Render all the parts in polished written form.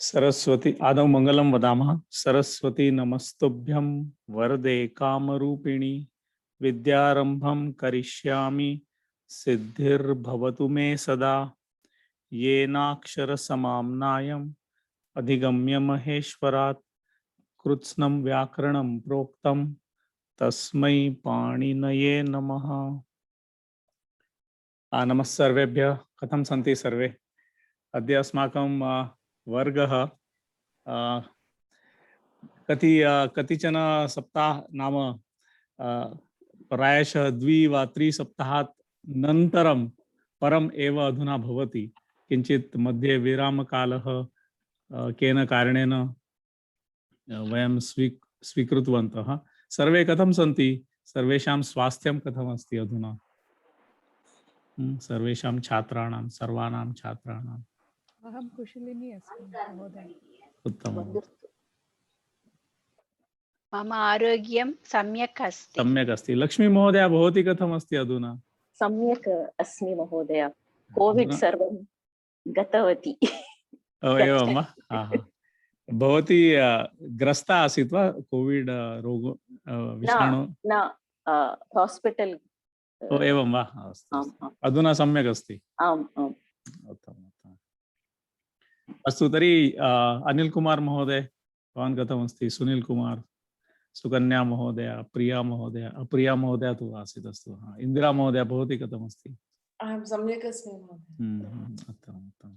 सरस्वती आदौ मंगलम वदामः। सरस्वती नमस्तुभ्यं वरदे कामरूपिणी विद्यारंभं करिष्यामि सिद्धिर्भवतु मे सदा। येनाक्षरसमाम्नायम् अधिगम्य महेश्वरात् कृत्स्नं व्याकरणं प्रोक्तं तस्मै पाणिनये नमः। नमः सर्वेभ्यः। कथं सन्ति सर्वे? अद्य अस्माकं वर्गः कतिचन सप्ताह नाम प्रायशः 2 वा 3 सप्ताहात् नन्तरं परम् एव अधुना भवति। किञ्चित् मध्ये विरामकालः केन कारणेन वयं स्वीकृतवन्तः। सर्वे कथं सन्ति? सर्वेषां स्वास्थ्यं कथम् अस्ति अधुना? सर्वेषां छात्राणां सर्वाणां छात्राणां अहं कुशलिनी अस्मि महोदय। उत्तमम्। मम आरोग्यं सम्यक् अस्ति। सम्यक् अस्ति। लक्ष्मी महोदय, भवती कथम् अस्ति अधुना? सम्यक् अस्मि महोदय। कोविड सर्वं गतवती। एवं वा? भवती ग्रस्ता आसीत् वा कोविड रोग विषाणु? न हॉस्पिटल। एवं वा? अधुना सम्यक् अस्ति। आम् आम्। उत्तमम्। अस्तु, तर्हि अनिल कुमार महोदय, भवान् कथम् अस्ति? सुनील कुमार, सुकन्या महोदय, प्रिया महोदय, अप्रिया महोदय तु आसीत्। अस्तु, इंदिरा महोदय, भवती कथम् अस्ति? अहं सम्यक् अस्मि महोदय। उत्तमम्।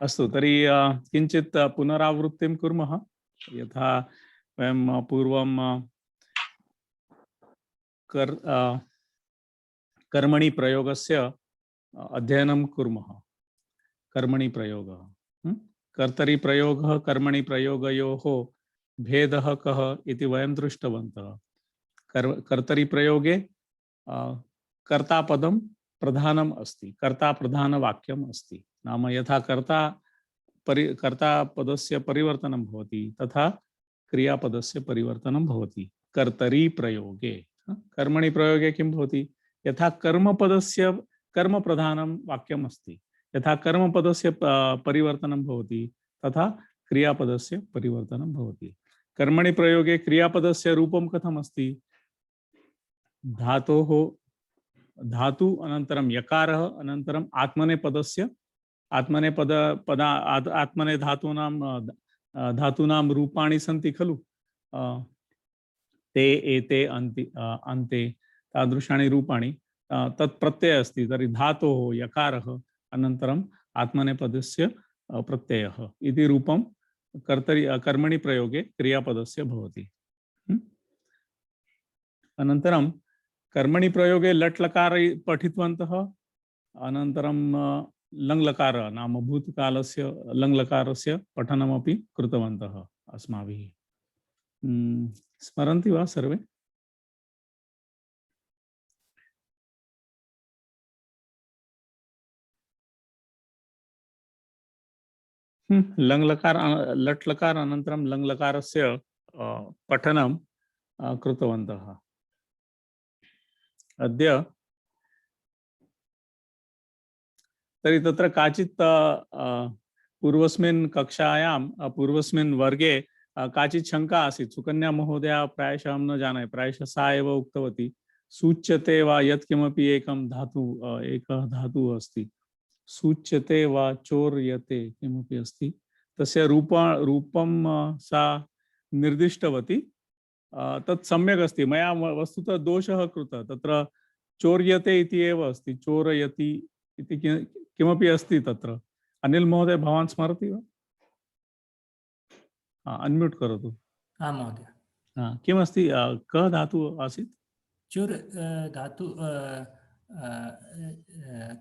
अस्तु, तर्हि किञ्चित् पुनरावृत्तिं कुर्मः। यथा वयं पूर्वं कर्मणि प्रयोगस्य अध्ययनं कुर्मः। कर्मणि प्रयोगः, कर्तरि प्रयोगः, कर्मणि प्रयोगयोः भेदः कः इति वयं दृष्टवन्तः। कर्तरि प्रयोगे कर्तापदं प्रधानम् अस्ति, कर्ता प्रधानवाक्यम् अस्ति। नाम यथा कर्तापदस्य परिवर्तनं भवति तथा क्रियापदस्य परिवर्तनं भवति कर्तरि प्रयोगे। कर्मणि प्रयोगे किं भवति? यथा कर्मपदस्य कर्मप्रधानं वाक्यम् अस्ति, यथा कर्मपदस्य परिवर्तनं भवति तथा क्रियापदस्य परिवर्तनं भवति। कर्मणि प्रयोगे क्रियापदस्य रूपं कथम् अस्ति? धातु अनन्तरं यकारः अनन्तरम् आत्मनेपदस्य आत्मने धातूनां रूपाणि सन्ति खलु? ते एते अन्ते तादृशानि रूपाणि तत् प्रत्ययः अस्ति। तर्हि धातोः यकारः अनन्तरम् आत्मनेपदस्य प्रत्ययः इति रूपं कर्मणि प्रयोगे क्रियापदस्य भवति। अनन्तरं कर्मणि प्रयोगे लट् लकार पठितवन्तः, अनन्तरं लङ् लकार नाम भूतकालस्य लङ् लकारस्य पठनमपि कृतवन्तः अस्माभिः। स्मरन्ति वा सर्वे? लङ् लकार लट् लकार अनन्तरं लङ् लकारस्य पठनं कृतवन्तः। अद्य तर्हि तत्र काचित् पूर्वस्मिन् कक्षायां पूर्वस्मिन् वर्गे काचित् शङ्का आसीत्। सुकन्या महोदया प्रायशः अहं न जानामि, प्रायशः सा एव उक्तवती, सूच्यते वा यत्किमपि एकः धातुः अस्ति, सूच्यते वा चोर्यते किमपि अस्ति, तस्य रूपं सा निर्दिष्टवती। तत् सम्यक् अस्ति। मया वस्तुतः दोषः कृतः। तत्र चोर्यते इति एव अस्ति, चोरयति इति किमपि अस्ति तत्र। अनिल महोदय, भवान् स्मरति वा? अनम्यूट करोतु। आं महोदय। किमस्ति? कः धातुः आसीत्? चुर् धातु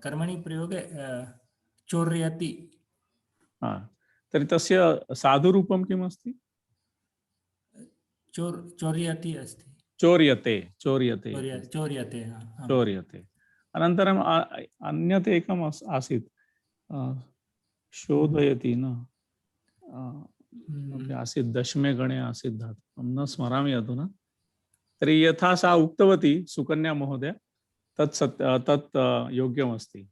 कर्मणि प्रयोगे चोर्यति। तर्हि तस्य साधुरूपं किम् अस्ति? चोर्यति अस्ति। चोर्यते। अनन्तरम् अन्यत् एकम् आसीत्, शोधयति न आसीत्, दशमे गणे आसीत् धातु, अहं न स्मरामि अधुना। तर्हि यथा सा उक्तवती सुकन्या महोदय, तत् योग्यमस्ति।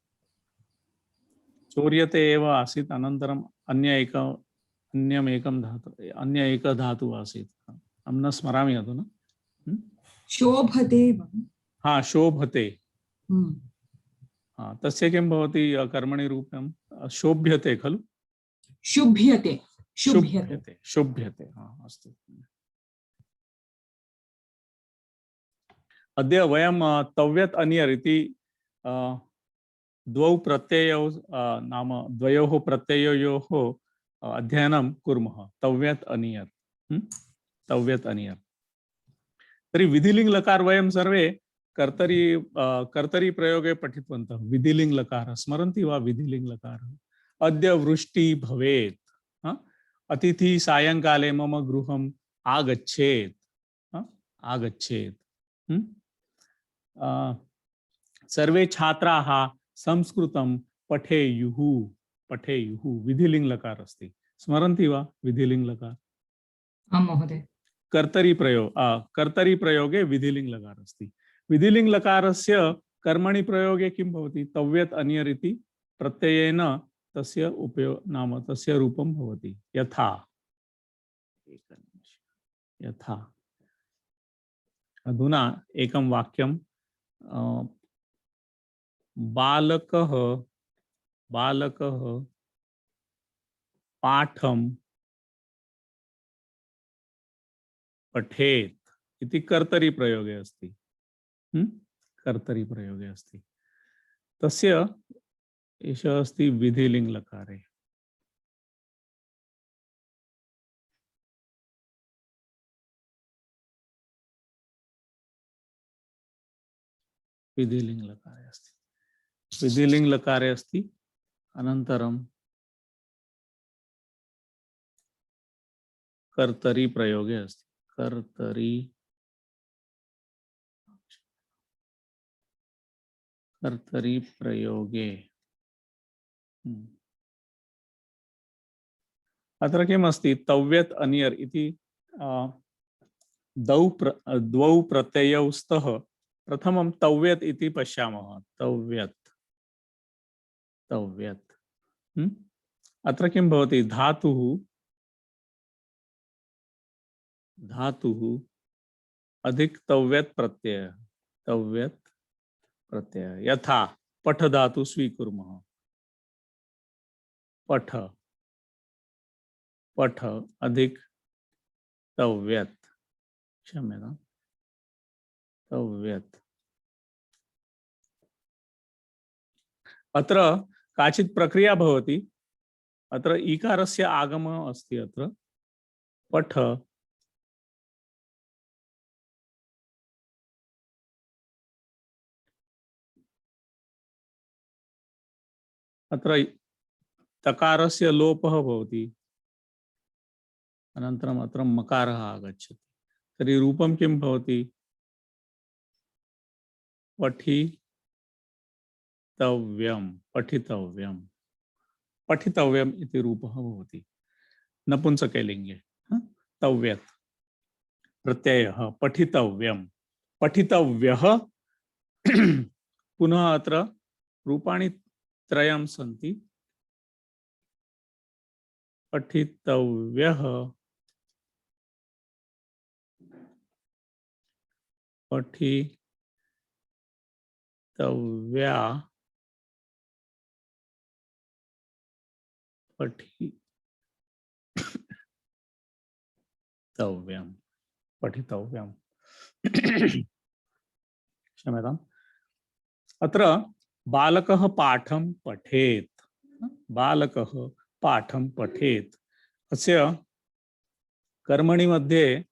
चौर्यते एव आसीत् अनन्तरम् अन्यमेकं धातु अन्य एक धातु आसीत् अहं न स्मरामि अधुना शोभते हाँ शोभते हम्म। हाँ तस्य किं भवति कर्मणि रूपं शोभ्यते खलु शुभ्यते शुभ्यते शुभ्यते शुभ्यते हाँ अस्तु अद्य वयं तव्यत् अनियर् इति द्वौ प्रत्ययौ नाम द्वयोः प्रत्यययोः अध्ययनं कुर्मः तव्यत् अनियर् तव्यत् अनियर् तर्हि विधिलिङ्ग् लकार वयं सर्वे कर्तरी प्रयोगे पठितवन्तः विधिलिङ्ग् लकार स्मरन्ति वा विधिलिङ्ग् लकार अद्य वृष्टि भवेत् अतिथि सायंकाले मम गृहम् आगच्छेत् आगच्छेत् सर्वे छात्राः संस्कृतं पठेयुः पठेयुः विधिलिङ्ग् लकार अस्ति स्मरन्ति वा विधिलिङ्ग् लकार आं महोदय कर्तरी प्रयोगे विधिलिङ्ग् लकार अस्ति विधिलिङ्ग् लकारस्य कर्मणि प्रयोगे किं भवति तव्यत् अनियर् इति प्रत्ययेन तस्य उपयोग नाम तस्य रूपं भवति यथा यथा अधुना एकं वाक्यं बालकः पाठं पठेत् इति कर्तरी प्रयोगे अस्ति कर्तरी प्रयोगे अस्ति तस्य एषः अस्ति विधिलिङ्ग् लकारे विधिलिङ्ग् लकारे अस्ति विधिलिङ्ग् लकारे अस्ति अनन्तरं कर्तरी प्रयोगे अस्ति कर्तरी प्रयोगे अत्र किम् अस्ति तव्यत् अनियर् इति द्वौ प्रत्ययौ स्तः प्रथमं तव्यत् इति पश्यामः तव्यत् तव्यत् अत्र किं भवति धातुः अधिक तव्यत् प्रत्ययः तव्यत् प्रत्ययः यथा पठ धातु स्वीकुर्मः पठ पठ अधिक तव्यत् क्षम्यतां तव्यत् अत्र काचित् प्रक्रिया भवति अत्र ईकारस्य आगमः अस्ति अत्र पठ अत्र तकारस्य लोपः भवति अनन्तरम् अत्र मकारः आगच्छति तर्हि रूपं किं भवति पठितव्यम् पठितव्यम् इति रूपः भवति नपुंसकलिङ्गे तव्यत् प्रत्ययः पठितव्यम् पठितव्यः पुनः अत्र रूपाणि त्रयं सन्ति पठितव्यः पठितव्या पठितव्यम् पठितव्यम् क्षम्यताम् अत्र बालकः पाठं पठेत् बालकः पाठं पठेत् अस्य कर्मणि मध्ये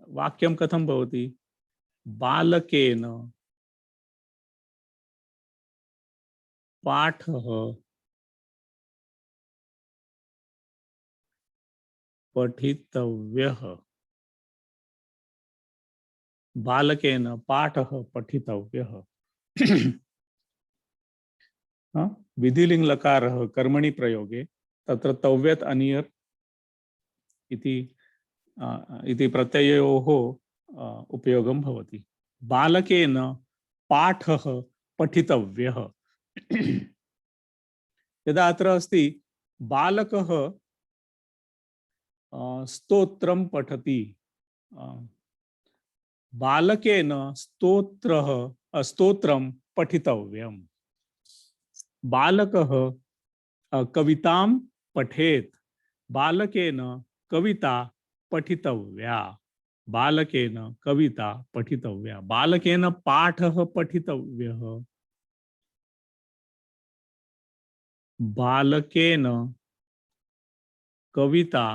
वाक्यं कथं भवति बालकेन पाठः पठितव्यः बालकेन पाठः पठितव्यः विधिलिङ्ग् लकारः कर्मणि प्रयोगे तत्र तव्यत् अनियर् इति प्रत्ययोः उपयोगं भवति बालकेन पाठः पठितव्यः यदा अत्र अस्ति बालकः स्तोत्रं पठति, बालकेन स्तोत्रं पठितव्यम्। बालकः कवितां पठेत्, बालकेन कविता पठितव्या, बालकेन कविता पठितव्या, बालकेन पाठः पठितव्यः, बालकेन कविता,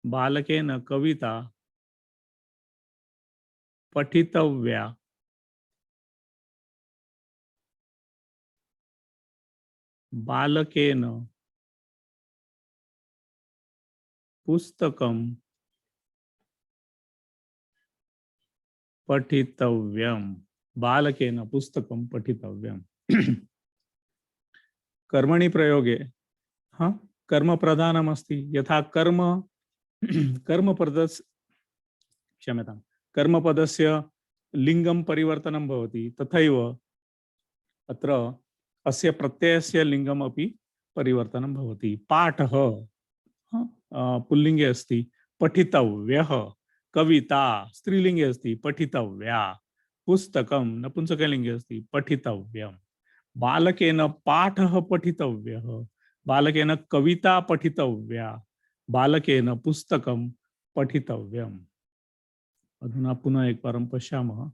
बालकेन कविता पठितव्या, बालकेन पुस्तकं पठितव्यम्, बालकेन पुस्तकं पठितव्यम्। कर्मणि प्रयोगे हाँ कर्म प्रधानम् अस्ति, यथा कर्म कर्मपदस्य क्षम्यतां कर्मपदस्य लिंगं परिवर्तनं भवति, तथैव अत्र अस्य प्रत्ययस्य लिंगम् अपि परिवर्तनं भवति। पाठः पुल्लिंगे अस्ति, पठितव्यः, कविता स्त्रीलिंगे अस्ति, पठितव्या, पुस्तकं नपुंसकलिंगे अस्ति, पठितव्यम्। बालकेन पाठः पठितव्यः, बालकेन कविता पठितव्या, बालकेन पुस्तकं पठितव्यम्। अधुना पुनः एकवारं पश्यामः।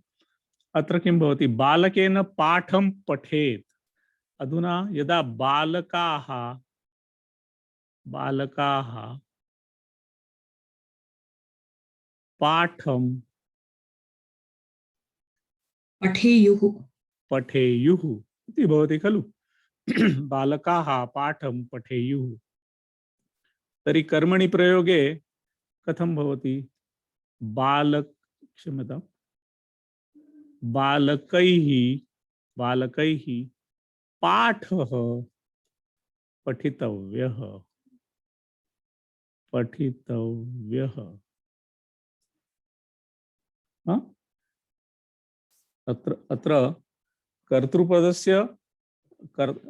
अत्र किं भवति, बालकेन पाठं पठेत्। अधुना यदा बालकाः पाठं पठेयुः इति भवति खलु। बालकाः पाठं पठेयुः, तर्हि कर्मणि प्रयोगे कथं भवति, क्षम्यतां बालकैः पाठः पठितव्यः, अत्र कर्तृपदस्य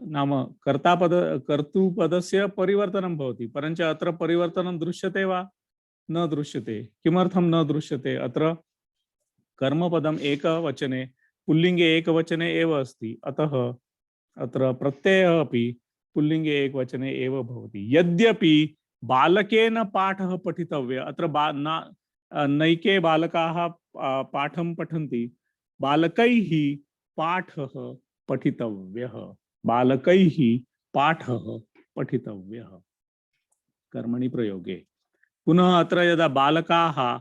नाम कर्तृपदस्य परिवर्तनं भवति, परञ्च अत्र परिवर्तनं दृश्यते वा न दृश्यते। किमर्थं न दृश्यते, अत्र कर्मपदम् एकवचने पुल्लिंगे एकवचने एव अस्ति, अतः अत्र प्रत्ययः अपि पुल्लिंगे एकवचने एव भवति। यद्यपि बालकेन पाठः पठितव्यः, अत्र नैके बालकाः पाठं पठन्ति, बालकैः पाठः पठितव्यः, बालकैः पाठः पठितव्यः कर्मणि प्रयोगे। पुनः अत्र यदा बालकाः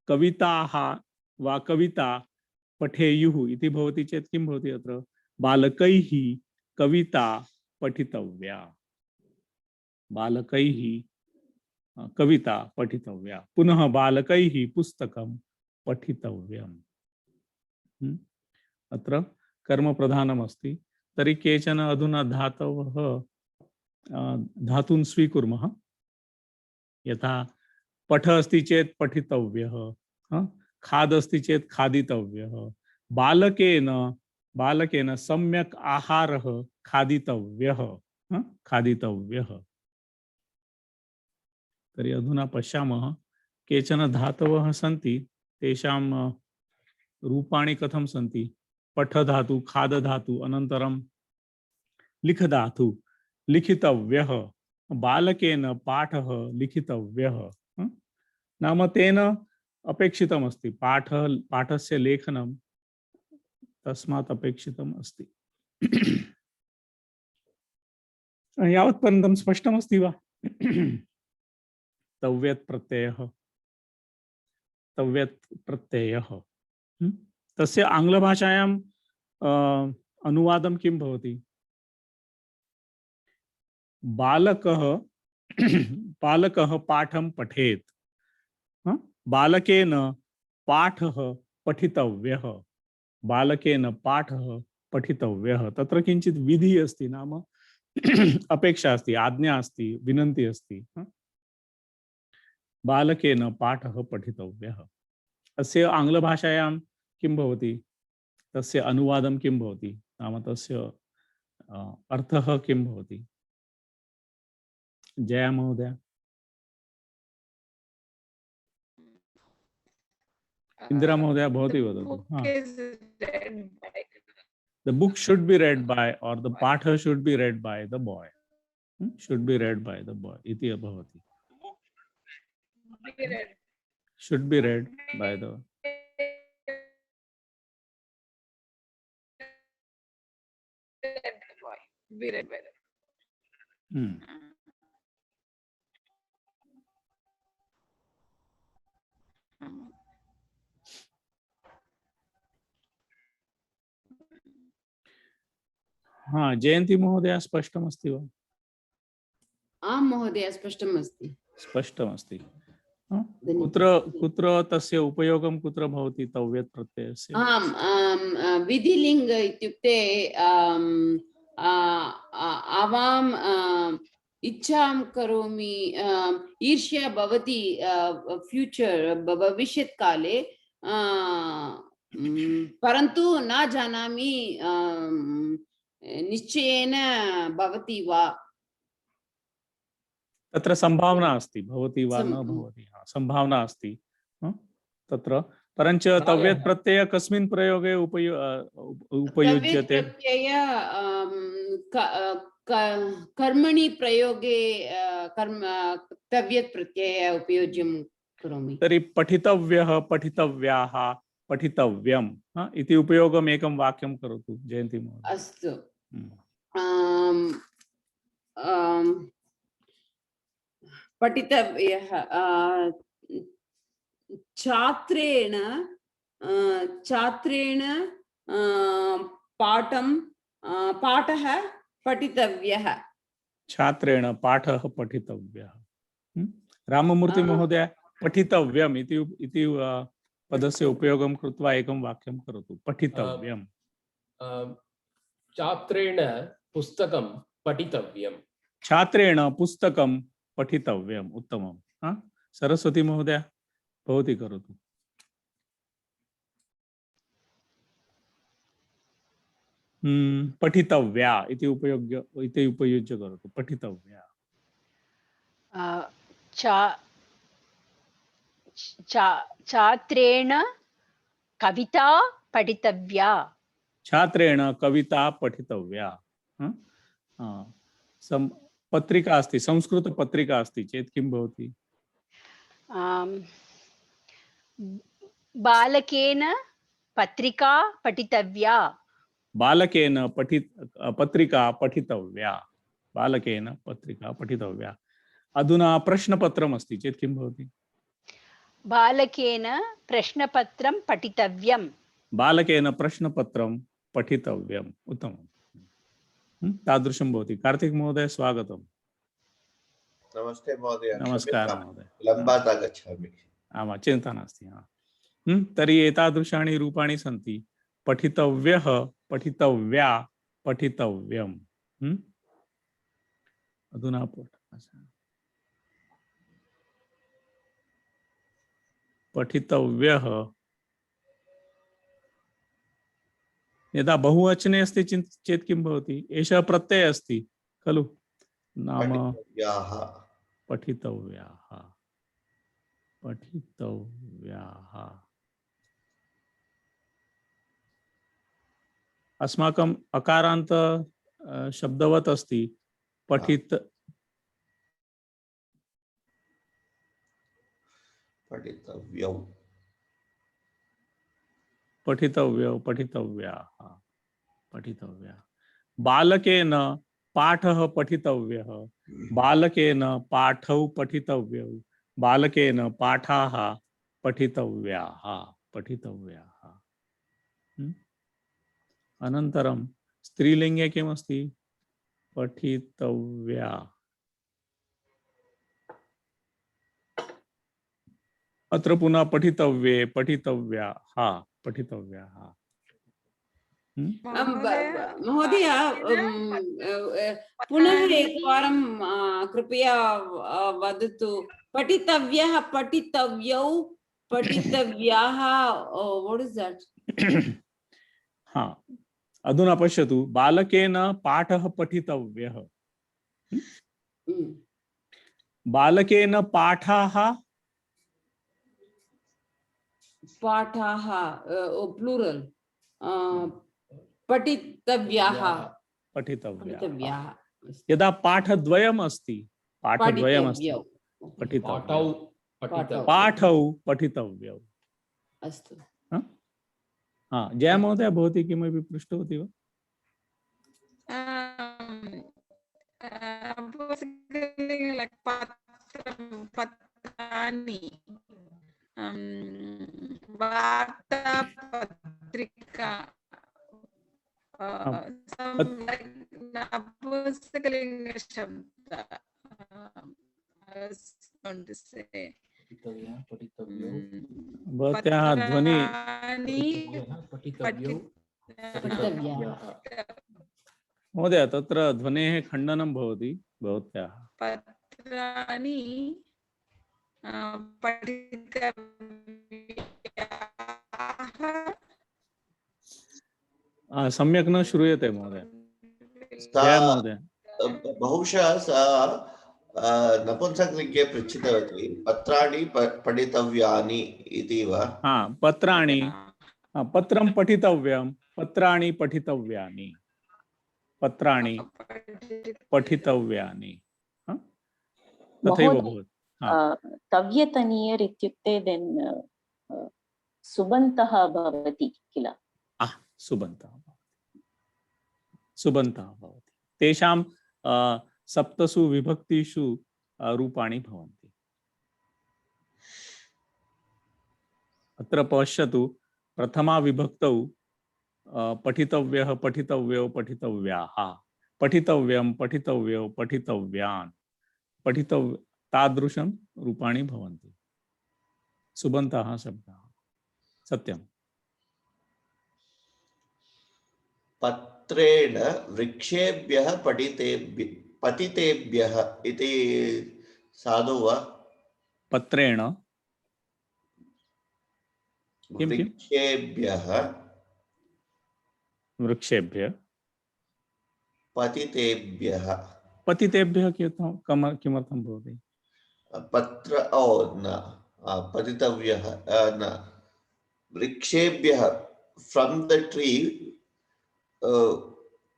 कविताः वा कविता पठेयुः इति भवति चेत् किं भवति, अत्र बालकैः कविता पठितव्या, बालकैः कविता पठितव्या, पुनः बालकैः पुस्तकं पठितव्यम्। अत्र कर्म प्रधानम् अस्ति। तर्हि केचन अधुना धातवः धातून् स्वीकुर्मः। यथा पठ अस्ति चेत् पठितव्यः, खाद अस्ति चेत् खादितव्यः, बालकेन सम्यक् आहारः खादितव्यः, खादितव्यः। तर्हि अधुना पश्यामः, केचन धातवः सन्ति, तेषां रूपाणि कथं सन्ति। पठ धातु, खाद धातु, अनन्तरं लिख धातु, लिखितव्यः, बालकेन पाठः लिखितव्यः, नाम तेन अपेक्षितमस्ति पाठस्य लेखनं, तस्मात् अपेक्षितम् अस्ति। यावत्पर्यन्तं स्पष्टमस्ति वा? तव्यत् प्रत्ययः तस्य आङ्ग्लभाषायां अनुवादं किं भवति? बालकः पाठं पठेत्, बालकेन पाठः पठितव्यः, बालकेन पाठः पठितव्यः। तत्र किञ्चित् विधिः अस्ति, नाम अपेक्षा अस्ति, आज्ञा अस्ति, विनन्ति अस्ति। बालकेन पाठः पठितव्यः। अस्य आङ्ग्लभाषायां किं भवति, तस्य अनुवादं किं भवति? नाम तस्य अर्थः किं भवति? जया महोदय, इंदिरा महोदय भवती वदतु। The book should be read by, or the patha should be read by the boy. Should be read by the boy. Iti abhavati. Should be read by the. हाँ, जयंती महोदय स्पष्टमस्ति वा? आं महोदय स्पष्टमस्ति। स्पष्टमस्ति। कुत्र कुत्र तस्य उपयोगं कुत्र भवति तव्यत् प्रत्ययस्य? आम्, विधिलिङ्ग इत्युक्ते आवाम् इच्छां करोमि, ईर्ष्या भवति फ्यूचर् भविष्यत् काले, परन्तु न जानामि निश्चयेन भवति वा। तत्र संभावना अस्ति, भवति वा न भवति, संभावना अस्ति तत्र। परञ्च तव्यत् प्रत्यय कस्मिन् प्रयोगे उपयुज्यते? कर्मणि प्रयोगे तव्यत् प्रत्यय उपयोज्यं करोमि। तर्हि पठितव्यः, पठितव्याः, पठितव्यम् इति उपयोगम् एकं वाक्यं करोतु जयन्ती महोदय। अस्तु। पठितव्यः, छात्रेण पाठः पठितव्यः। छात्रेण पाठः पठितव्यः। राममूर्ति महोदय, पठितव्यम् इति पदस्य उपयोगं कृत्वा एकं वाक्यं करोतु। पठितव्यम्। छात्रेण पुस्तकं पठितव्यम्। छात्रेण पुस्तकं पठितव्यम्। उत्तमं। सरस्वती महोदय, भवती करोतु। पठितव्या इति उपयुज्य करोतु। पठितव्या। छात्रेण कविता पठितव्या। छात्रेण कविता पठितव्या। पत्रिका अस्ति, संस्कृत पत्रिका अस्ति चेत् किं भवति? बालकेन पत्रिका पठितव्या। बालकेन पत्रिका पठितव्या। बालकेन पत्रिका पठितव्या। अधुना प्रश्नपत्रम् अस्ति चेत् किं भवति? बालकेन प्रश्नपत्रं पठितव्यम्। बालकेन प्रश्नपत्रं पठितव्यम्। उत्तमम्। तादृशं भवति। कार्तिक महोदय, स्वागतम्। नमस्ते महोदय। नमस्कारः महोदय। लम्बात् आगच्छामि। आमा, चिन्ता नास्ति। तर्हि एतादृशानि रूपाणि सन्ति। पठितव्यः, पठितव्या, पठितव्यम्। अधुना पठितव्यः यदा बहुवचने अस्ति चेत् किं भवति? एषः प्रत्ययः अस्ति खलु, नाम पठितव्याः, पठितव्याः। अस्माकम् अकारान्त शब्दवत् अस्ति पठितव्यौ, पठितव्यौ, पठितव्याः, पठितव्या। बालकेन पाठः पठितव्यः, बालकेन पाठौ पठितव्यौ, बालकेन पाठाः पठितव्याः, पठितव्याः। अनन्तरं स्त्रीलिङ्गे किमस्ति? पठितव्या। अत्र पुनः पठितव्ये, पठितव्याः, पठितव्याः। महोदय, पुनः एकवारं कृपया वदतु। पठितव्यः, पठितव्यौ, पठितव्याः, व्हाट इज दैट? हाँ, अधुना पश्यतु, बालकेन पाठः पठितव्यः। बालकेन पाठाः पाठाः प्लूरल् पठितव्याः पठितव्याः। यदा पाठद्वयम् अस्ति, पठितव्यौ पाठौ पाठौ पठितव्यौ। अस्तु। जया महोदय, भवती किमपि पृष्टवती वा? पत्राणि, वार्तापत्रिका, भवत्याः ध्वनि महोदय, तत्र ध्वनेः खण्डनं भवति भवत्याः। पत्राणि पठितव्याः। सम्यक् न श्रूयते महोदय। जया महोदय, बहुशः सा नपुंसकलिङ्गे पृच्छितवती, पत्राणि पठितव्यानि इति वा? पत्राणि, पत्रं पठितव्यं, पत्राणि पठितव्यानि, पत्राणि पठितव्यानि, तथैव भवति। तव्यतनीयर् इत्युक्ते देन् सुबन्तः भवति किल? सुबन्तः भवति। तेषां सप्तसु विभक्तिषु रूपाणि भवन्ति। अत्र पश्यतु, प्रथमा विभक्तौ पठितव्यः, पठितव्यौ, पठितव्याः, पठितव्यं, पठितव्यौ, पठितव्यान्, तादृशं रूपाणि भवन्ति सुबन्तः शब्दाः। सत्यम्। पत्रेण वृक्षेभ्यः पतितेभ्यः इति साधु वा? पत्रेण वृक्षेभ्यः पतितेभ्यः किमर्थं भवति? पत्र न पतितव्यः न वृक्षेभ्यः फ्रॉम द ट्री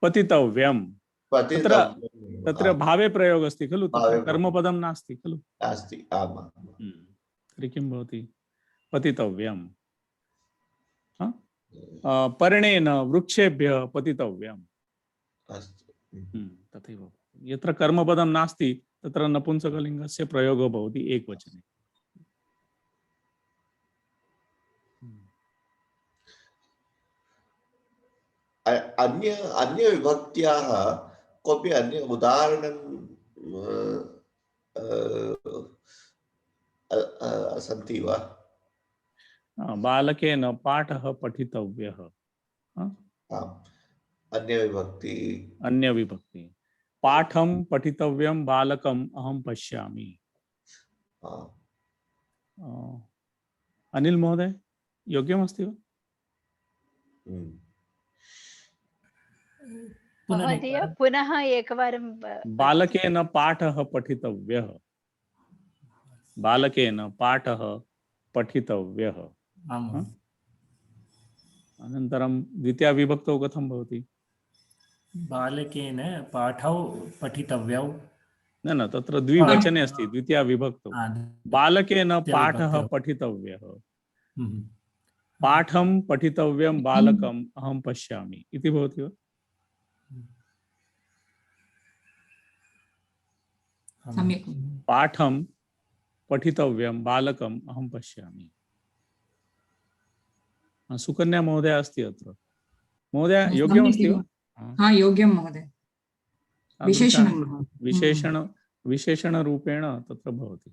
पतितव्यं। तत्र भावे प्रयोग अस्ति खलु, तत्र कर्मपदं नास्ति खलु? नास्ति। आमां। तर्हि किं भवति? पतितव्यं। पर्णेन वृक्षेभ्यः पतितव्यम्। तथैव यत्र कर्मपदं नास्ति तत्र नपुंसकलिङ्गस्य प्रयोगो भवति एकवचने। अन्य विभक्त्याः कोऽपि अन्य उदाहरणं सन्ति वा? बालकेन पाठः पठितव्यः। अन्य विभक्ति पाठं पठितव्यं बालकम् अहं पश्यामि। अनिल महोदय, योग्यमस्ति वा? महोदय, पुनः एकवारं। बालकेन पाठः पठितव्यः, बालकेन पाठः पठितव्यः। अनन्तरं द्वितीया विभक्तौ कथं भवति? बालकेन पाठौ पठितव्यौ। न तत्र द्विवचने अस्ति, द्वितीया विभक्तौ। बालकेन पाठः पठितव्यः, पाठं पठितव्यं बालकम् अहं पश्यामि इति भवति वा? सम्यक्। पाठं पठितव्यं बालकम् अहं पश्यामि। सुकन्या महोदय अस्ति अत्र। महोदय, योग्यमस्ति वा? हाँ, योग्यं महोदय। विशेषणरूपेण तत्र भवति।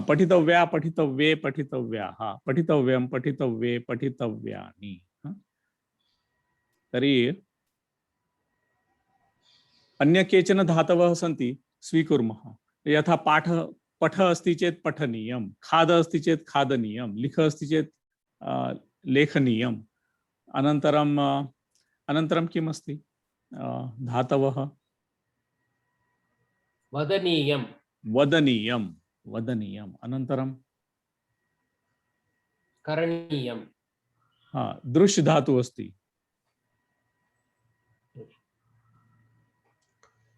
पठितव्या, पठितव्ये, पठितव्याः, पठितव्यं, पठितव्ये, पठितव्यानि। तर्हि अन्य केचन धातवः सन्ति, स्वीकुर्मः। यथा पाठ पठ अस्ति चेत् पठनीयं, खाद अस्ति चेत् खादनीयं, लिख अस्ति चेत् लेखनीयम्। अनन्तरं अनन्तरं किम् अस्ति? धातवः वदनीयं वदनीयं वदनीयम्। अनन्तरं करणीयं दृश् धातु अस्ति।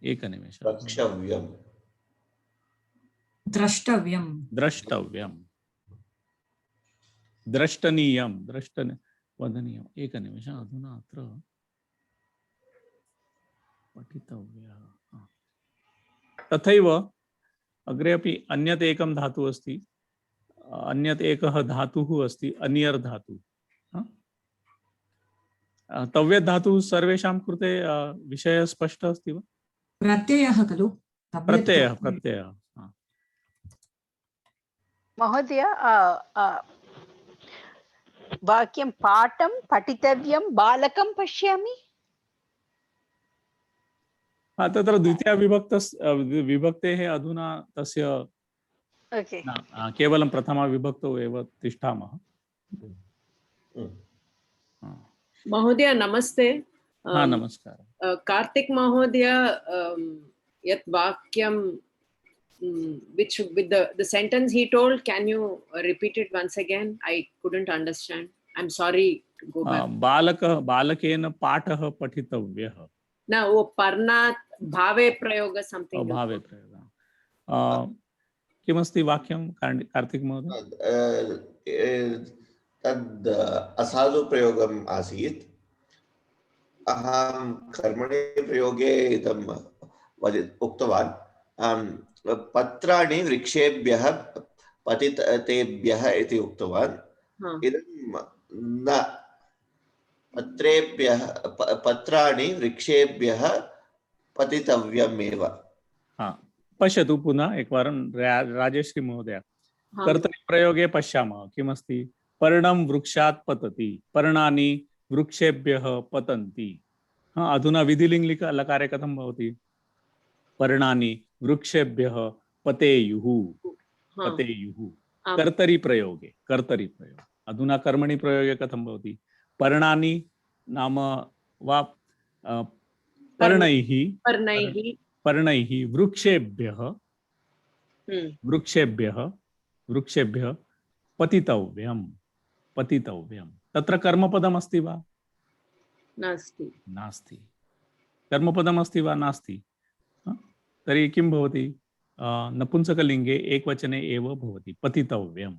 एकनिमेष। द्रक्ष्यव्यम् द्रष्टव्यं द्रष्टव्यं द्रष्टनीयं वदनीयम्। एकनिमेष। अधुना अत्र पठितव्यः। तथैव अग्रे अपि अन्यत् एकं धातु अस्ति, अन्यत् एकः धातुः अस्ति अनियर् धातु। तव्यत् धातुः सर्वेषां कृते विषयः स्पष्टः अस्ति वा? प्रत्ययः खलु प्रत्ययः महोदय वाक्यं पाठं पठितव्यं बालकं पश्यामि। तत्र द्वितीया विभक्तेः अधुना तस्य ओके केवलं प्रथमा विभक्तौ एव तिष्ठामः। महोदय नमस्ते। नमस्कारः। कार्तिक महोदय यत् वाक्यं which with the sentence he told, can you repeat it once again? I couldn't understand. I'm sorry to go back. बालकेन पाठः पठितव्यः। न वो पर्णात् भावे प्रयोग something. भावे प्रयोग किमस्ति वाक्यं कार्तिक महोदय? तद् असाधु प्रयोगम् आसीत्। अहं कर्मणि प्रयोगे इदं उक्तवान्। पत्राणि वृक्षेभ्यः पतितेभ्यः इति उक्तवान्। इदं न, पत्राणि वृक्षेभ्यः पतितव्यमेव। पश्यतु पुनः एकवारं राजेश्री महोदय। कर्तरिप्रयोगे पश्यामः किमस्ति? पर्णं वृक्षात् पतति, पर्णानि वृक्षेभ्यः पतन्ति। अधुना विधिलिङ्ग लकारे कथं भवति? पर्णानि वृक्षेभ्यः पतेयुः पतेयुः। कर्तरिप्रयोगे अधुना कर्मणि प्रयोगे कथं भवति? पर्णानि नाम वा पर्णैः वृक्षेभ्यः पतितव्यं। तत्र कर्मपदम् अस्ति वा? नास्ति। कर्मपदम् अस्ति वा? नास्ति। तर्हि किं भवति? नपुंसकलिङ्गे एकवचने एव भवति, पतितव्यम्।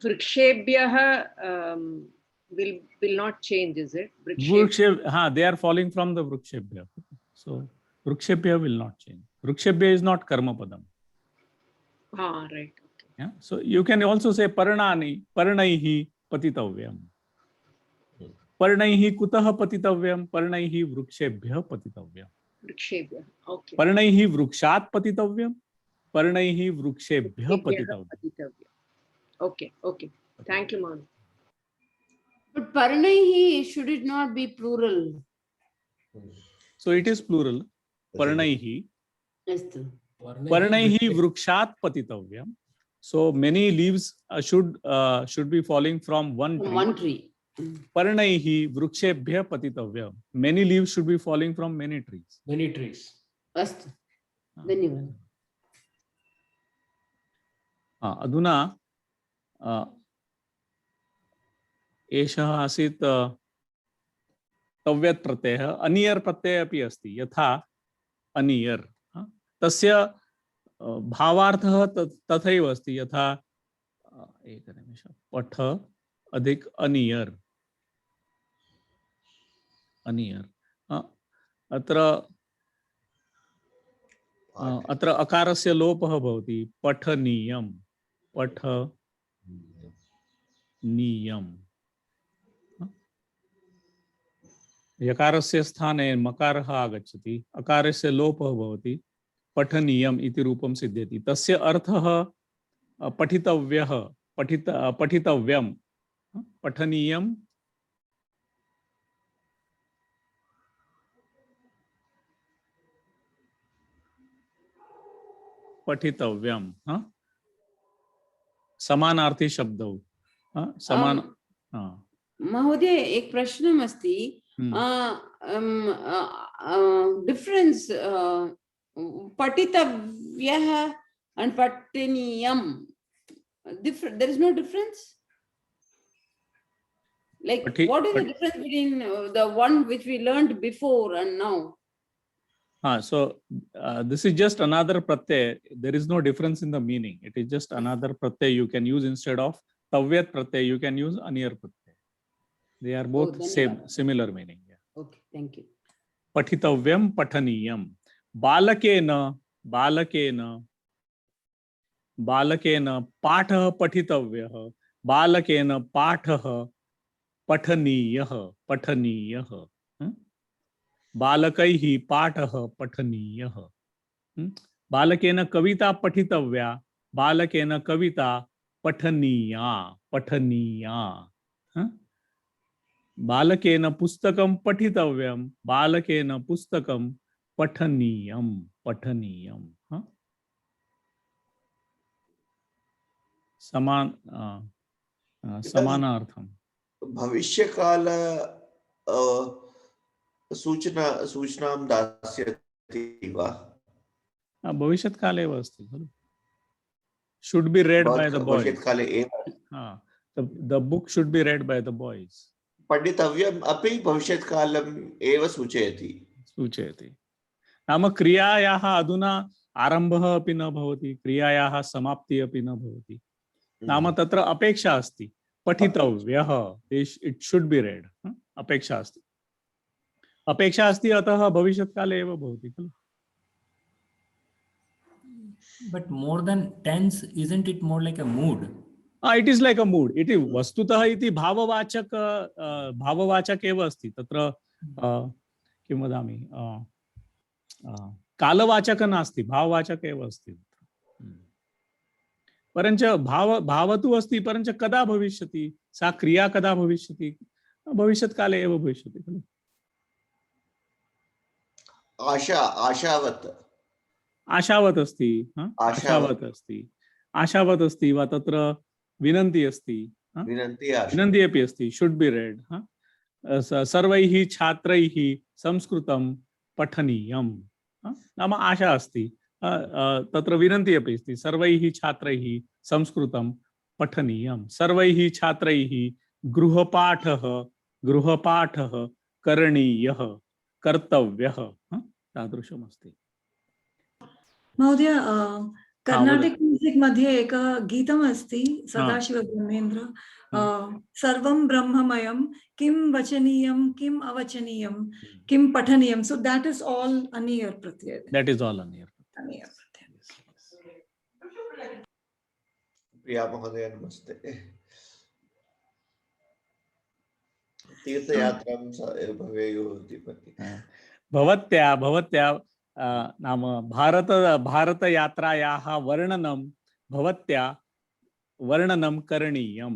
वृक्षेभ्यः will not change, is it? They are falling from the vrukshebhya. So vrukshebhya will not change. Vrukshebhya is not karma padam. Right. Okay. Yeah. So you can also say parnaihi patitavyam. Parnaihi kutah patitavyam? Parnaihi vrukshebhya patitavyam. Vrukshebhya. Okay. Parnaihi vrukshat patitavyam? Parnaihi vrukshebhya patitavyam. Okay. Thank you, ma'am. But parnaihi, should it not be plural? So it is plural. Parnaihi. Parnaihi vrukshat patitavyam. So many leaves should be falling from one tree. One tree. Parnaihi vrukshebhya patitavyam. Many leaves should be falling from many trees. Astu. Dhanyavad. अधुना एषः आसीत् तव्यत् प्रत्ययः। अनियर् प्रत्ययः अपि अस्ति, यथा अनियर्। तस्य भावार्थः तथैव अस्ति, यथा एकनिमेष, पठ अधिक अनियर्। अत्र अकारस्य लोपः भवति, पठनीयं। यकारस्य स्थाने मकारः आगच्छति, अकारस्य लोपः भवति, पठनीयम् इति रूपं सिद्ध्यति। तस्य अर्थः पठितव्यं, पठनीयं, पठितव्यम, हाँ, समानार्थी शब्दौ, हाँ, समान, हाँ, महोदय एक प्रश्नम् अस्ति difference पठितव्यः and patiniyam, different, there is no difference, like what is the difference between the one which we learned before and now? So this is just another pratyay. There is no difference in the meaning. It is just another pratyay you can use instead of tavyat pratyay. You can use aniyar pratyay. They are both similar meaning. Yeah. Okay, thank you. Patitavyam pathaniyam. Balakena पाठः पठितव्यः, बालकेन पाठः पठनीयः, बालकैः पाठः पठनीयः, बालकेन कविता पठितव्या, बालकेन कविता पठनीया, बालकेन पुस्तकं पठितव्यं, बालकेन पुस्तकं पठनीयं, समानार्थम। भविष्यकाल सूचनां दास्यति वा? भविष्यत्काले एव अस्ति खलु। Should be read by the boys. भविष्यत्काले एव। The book should be read by the boys. पठितव्यम् अपि भविष्यत्कालम् एव सूचयति। नाम क्रियायाः अधुना आरम्भः अपि न भवति, क्रियायाः समाप्तिः अपि न भवति। नाम तत्र अपेक्षा अस्ति, पठितव्यः, इट शुड बी रेड, अपेक्षा अस्ति, अतः भविष्यत्काले एव भवति खलु। But more than tense, isn't it more like a mood? It is like a mood. It is वस्तुतः इति भाववाचक एव अस्ति, तत्र किं वदामि, कालवाचक नास्ति, भाववाचक एव अस्ति। परंच भाव तु अस्ति, परंच कदा भविष्यति, सा क्रिया कदा भविष्यति, भविष्यत्काले एव भविष्यति खलु। आशावत् अस्ति वा, तत्र विनन्ति अस्ति, विनन्ति अपि अस्ति, शुड बी रेड। सर्वैः छात्रैः संस्कृतं पठनीयं, नाम आशा अस्ति, तत्र विनन्ति अपि अस्ति, सर्वैः छात्रैः संस्कृतं पठनीयं, सर्वैः छात्रैः गृहपाठः करणीयः, कर्तव्यः, तादृशमस्ति। महोदय कर्नाटिक म्यूजिक मध्ये एक गीतम् अस्ति, सदाशिव ब्रह्मेन्द्र, सर्वं ब्रह्ममयं, किं वचनीयं किम् अवचनीयं किं पठनीयं, so that is all aniyar pratyay. That is all aniyar. प्रिया महोदय नमस्ते। तीर्थयात्रां भवेयुः इति भवत्या नाम भारतयात्रायाः वर्णनं करणीयं,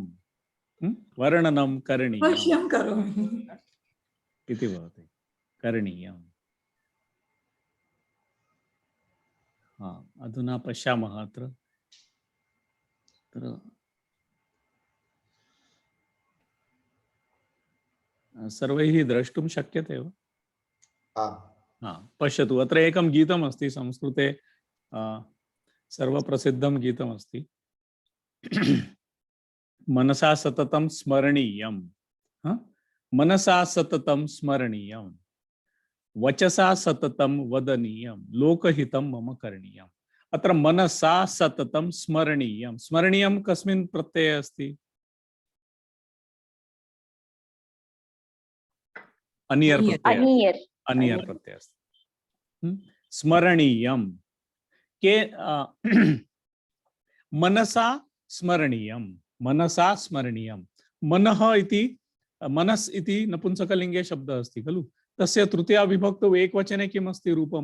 अवश्यं करोमि इति भवति, करणीयम्। अधुना पश्यामः, अत्र सर्वैः द्रष्टुं शक्यते वा? पश्यतु, अत्र एकं गीतम् अस्ति, संस्कृते सर्वप्रसिद्धं गीतम् अस्ति, मनसा सततं स्मरणीयं, मनसा सततं स्मरणीयं, वचसा सततं वदनीयं, लोकहितं मम करणीयम्। अत्र मनसा सततं स्मरणीयं, स्मरणीयं कस्मिन् प्रत्यये अस्ति? अनियर् प्रत्यय अस्ति। स्मरणीयं के मनसा स्मरणीयं, मनः इति, मनस् इति नपुंसकलिंगे शब्दः अस्ति खलु, तस्य तृतीया विभक्तौ एकवचने किम् अस्ति रूपं?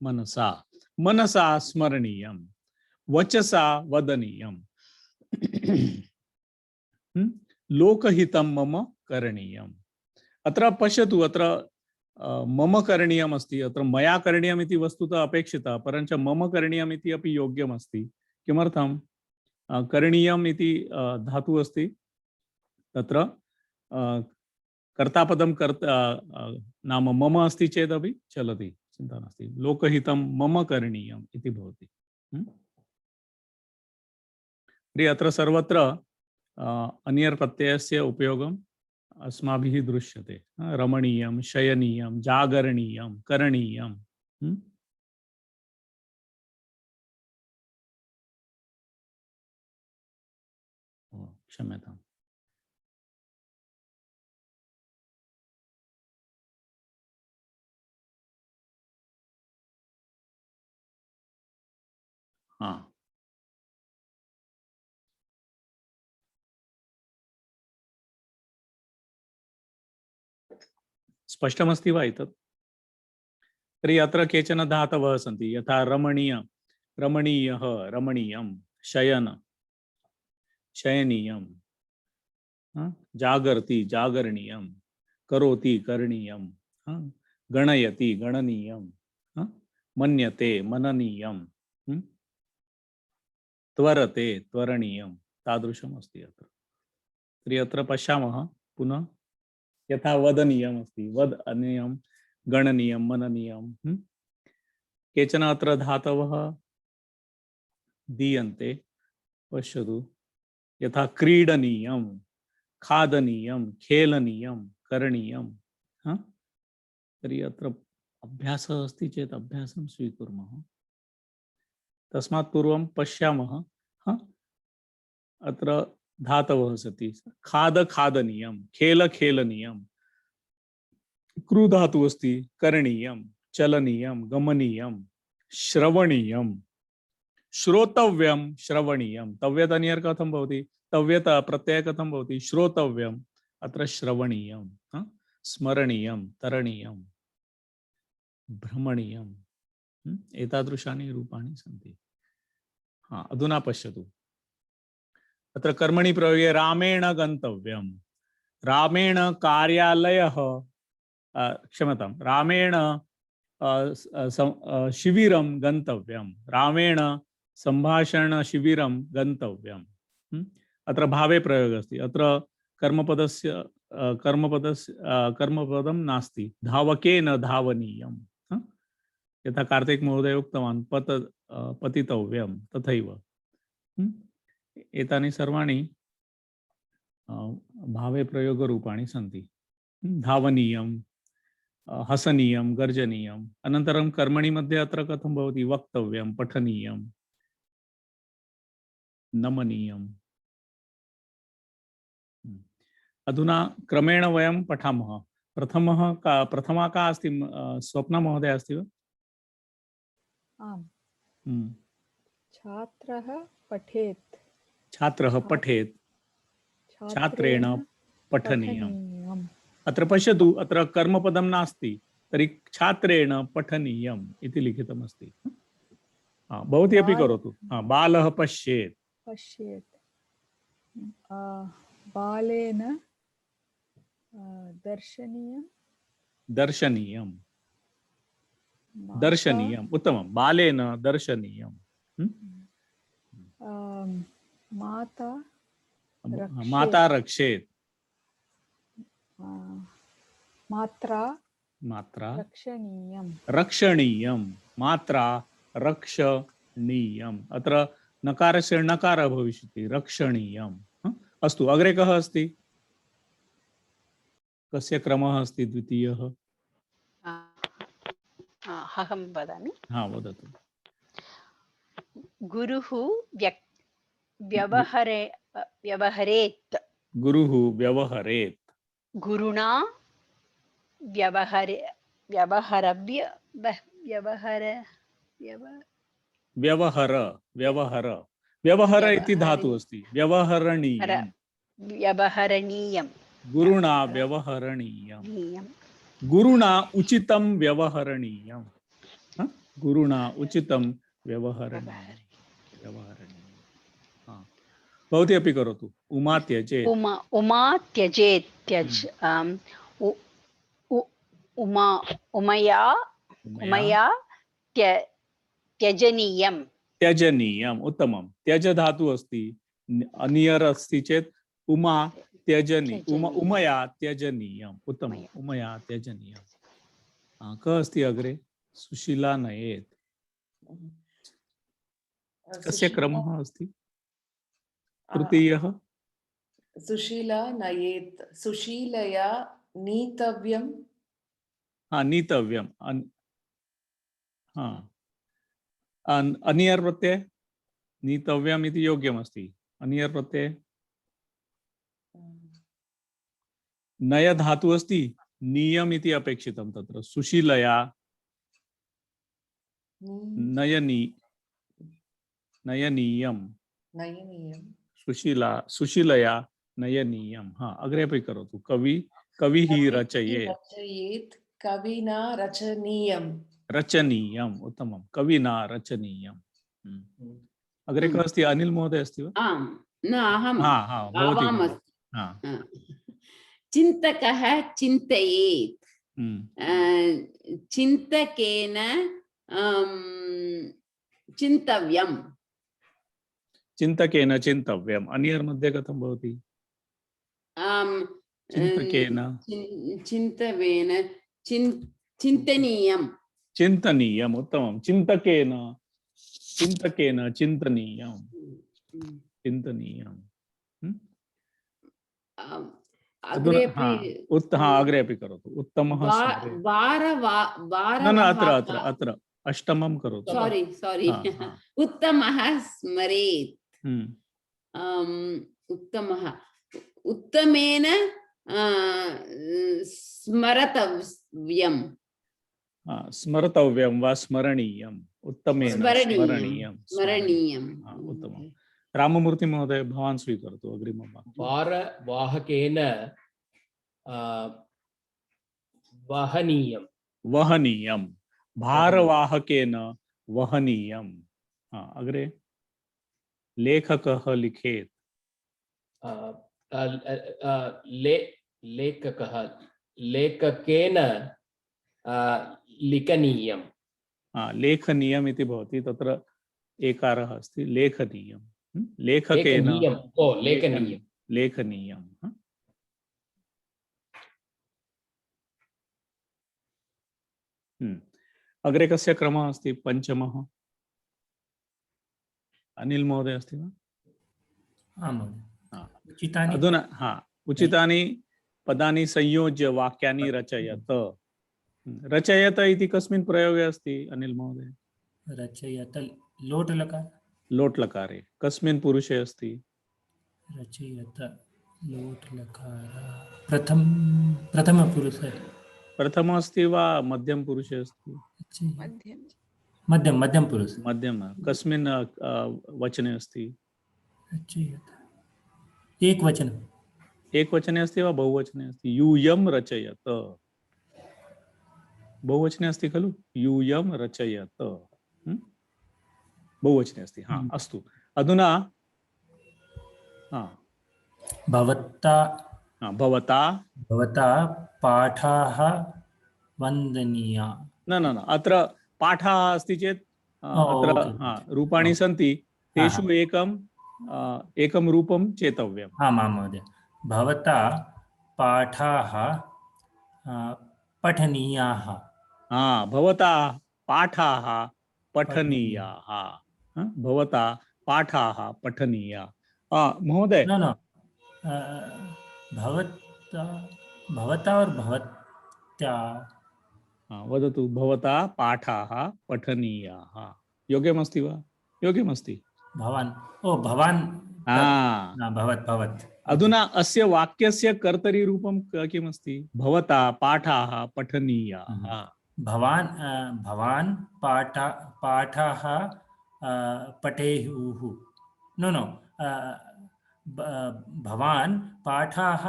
मनसा स्मरणीयं, वचसा वदनीयं, लोकहितं मम करणीयम्। अत्र पश्यतु, अत्र मम करणीयम् अस्ति, अत्र मया करणीयम् इति वस्तुतः अपेक्षितः, परञ्च मम करणीयम् इति अपि योग्यम् अस्ति। किमर्थं? करणीयम् इति धातुः अस्ति, तत्र कर्तापदं नाम मम अस्ति चेदपि चलति, चिन्ता नास्ति। लोकहितं मम करणीयम् इति भवति। अत्र सर्वत्र अन्यर् प्रत्ययस्य उपयोगम् अस्माभिः दृश्यते। रमणीयं, शयनीयं, जागरणीयं, करणीयं। क्षम्यताम्। हाँ, स्पष्टमस्ति वा एतत्? तर्हि अत्र केचन धातवः सन्ति, यथा रमणीय, रमणीयः, रमणीयं, शयन, शयनीयं, जागर्ति, जागरणीयं, करोति, करणीयं, गणयति, गणनीयं, मन्यते, मननीयं, त्वरते, त्वरणीयं, तादृशम् अस्ति अत्र। तर्हि अत्र पश्यामः पुनः, यथा वदनीयम् अस्ति, वदनीयं, गणनीयं, मननीयं। केचन अत्र धातवः दीयन्ते, पश्यतु, यथा क्रीडनीयं, खादनीयं, खेलनीयं, करणीयं। तर्हि अत्र अभ्यासः अस्ति चेत् अभ्यासं स्वीकुर्मः। तस्मात् पूर्वं पश्यामः, अत्र धातवः सन्ति। खाद, खादनीयं, खेल, खेलनीयं, कृ धातुः अस्ति, करणीयं, चलनीयं, गमनीयं, श्रवणीयं, श्रोतव्यं, श्रवणीयं। तव्यत् अन्यर् कथं भवति? तव्यत प्रत्यय कथं भवति? श्रोतव्यम्, अत्र श्रवणीयं, स्मरणीयं, तरणीयं, भ्रमणीयं। एतादृशानि रूपाणि सन्ति। अधुना पश्यतु, अत्र कर्मणि प्रयोगे रामेण गन्तव्यं, रामेण कार्यालयः, क्षम्यतां, रामेण शिबिरं गन्तव्यं, रामेण सम्भाषण शिबिरं गन्तव्यम्। अत्र भावे प्रयोगः अस्ति। अत्र कर्मपदं नास्ति। धावकेन धावनीयं, यथा कार्तिक महोदय उक्तवान्, पतितव्यं, तथैव। एतानि सर्वाणि भावे प्रयोगरूपाणि सन्ति। धावनीयं, हसनीयं, गर्जनीयम्। अनन्तरं कर्मणि मध्ये अत्र कथं भवति? वक्तव्यं, पठनीयं, नमनीयम्। अधुना क्रमेण वयं पठामः। प्रथमा का अस्ति? स्वप्ना महोदय अस्ति वा? आम्। छात्रः पठेत्। छात्रः पठेत्, छात्रेण पठनीयम्। अत्र पश्यतु, अत्र कर्मपदं नास्ति, तर्हि छात्रेण पठनीयम् इति लिखितमस्ति। भवती अपि करोतु। बालः पश्येत्, पश्येत्, बालेन दर्शनीयं, दर्शनीयं, दर्शनीयम्, उत्तमं, बालेन दर्शनीयं। माता माता रक्षेत्, मात्रा मात्रा रक्षणीयं, रक्षणीयं, मात्रा रक्षणीयम्। अत्र नकारस्य णकारः भविष्यति, रक्षणीयम्। अस्तु, अग्रे कः अस्ति? कस्य क्रमः अस्ति द्वितीयः? अहं वदामि। वदतु। गुरुः व्यवहरेत्, गुरुः व्यवहरेत्, गुरुणा व्यवहर इति धातुः अस्ति। व्यवहरणीयं, व्यवहरणीयं, गुरुणा व्यवहरणीयं, गुरुणा उचितं व्यवहरणीयं, गुरुणा उचितं व्यवहरणीयं। भवती अपि करोतु। उमा त्यजेत्, उमा त्यजेत्, त्यज, उमया उमया त्यजनीयं त्यजनीयम् उत्तमं त्यज धातु अस्ति अनियर अस्ति चेत् उमा त्यजनी उमया त्यजनीयम् उत्तमम् उमया त्यजनीयम् क अस्ति अग्रे सुशीला नयेत् कस्य क्रमः अस्ति तृतीयः सुशीला नयेत् सुशीलया नीतव्यं नीतव्यम् अनियर् प्रत्यय नीतव्यम् इति योग्यमस्ति अनियर् प्रत्यय नय धातु अस्ति नियम इति अपेक्षितं तत्र सुशीलया नयनीयं सुशीलया नयनीयं अग्रे अपि करोतु कविः रचयेत् कविना रचनीयम् उत्तमं कविना रचनीयम् अग्रे कः अस्ति अनिल महोदय अस्ति वा न अहं चिन्तकः चिन्तयेत् चिन्तकेन चिन्तव्यम् चिन्तकेन चिन्तव्यम् अनियर् मध्ये कथं भवति चिन्तकेन चिन्तवेन चिन्तनीयम् चिन्तनीयम् उत्तमं चिन्तकेन चिन्तकेन चिन्तनीयम् चिन्तनीयम् अग्रे अपि करोतु उत्तमः अत्र अष्टमं करोतु सॉरी उत्तमः स्मरेत् उत्तमः उत्तमेन स्मरतव्यम् स्मर्तव्यं वा स्मरणीयम् उत्तमेन स्मरणीयम् उत्तमं राममूर्ति महोदय भवान् स्वीकरोतु अग्रिमं भारवाहकेन वहनीयं वहनीयं भारवाहकेन वहनीयम् अग्रे लेखकः लिखेत् लेखकः लेखकेन लिखनीयं लेखनीयम् इति भवति तत्र एकारः अस्ति लेखनीयं लेखकेन लेखनीयं अग्रे कस्य क्रमः अस्ति पंचमः अनिल महोदय अस्ति वा अधुना उचितानि पदानि संयोज्य वाक्यानि रचयत रचयत इति कस्मिन् प्रयोगे अस्ति अनिल महोदय रचयत लोट लकार लोट लकारे कस्मिन् पुरुषे अस्ति रचयत लोट लकार प्रथम पुरुषे प्रथम अस्ति वा मध्यम पुरुषे अस्ति मध्यम पुरुष मध्यम कस्मिन् वचने अस्ति एक वचने अस्ति वा बहुवचने अस्ति यूयं रचयत बहुवचने अस्ति खलु यूयं रचयत बहुवचने अस्ति अस्तु अधुना भवता पाठाः वन्दनीया न अत्र पाठाः अस्ति चेत् अत्र रूपाणि सन्ति तेषु एकं रूपं चेतव्यम् महोदय भवता पाठाः पठनीयाः भवता पाठाः पठनीयाः भवता पाठाः पठनीयाः महोदय भवता और भवत्या वदतु भवता पाठाः पठनीयाः योग्यमस्ति वा योग्यमस्ति भवान् भवत् अधुना अस्य वाक्यस्य कर्तरी रूपं किमस्ति भवता पाठाः पठनीयाः भवान् पाठाः पठेयुः नो भवान् पाठाः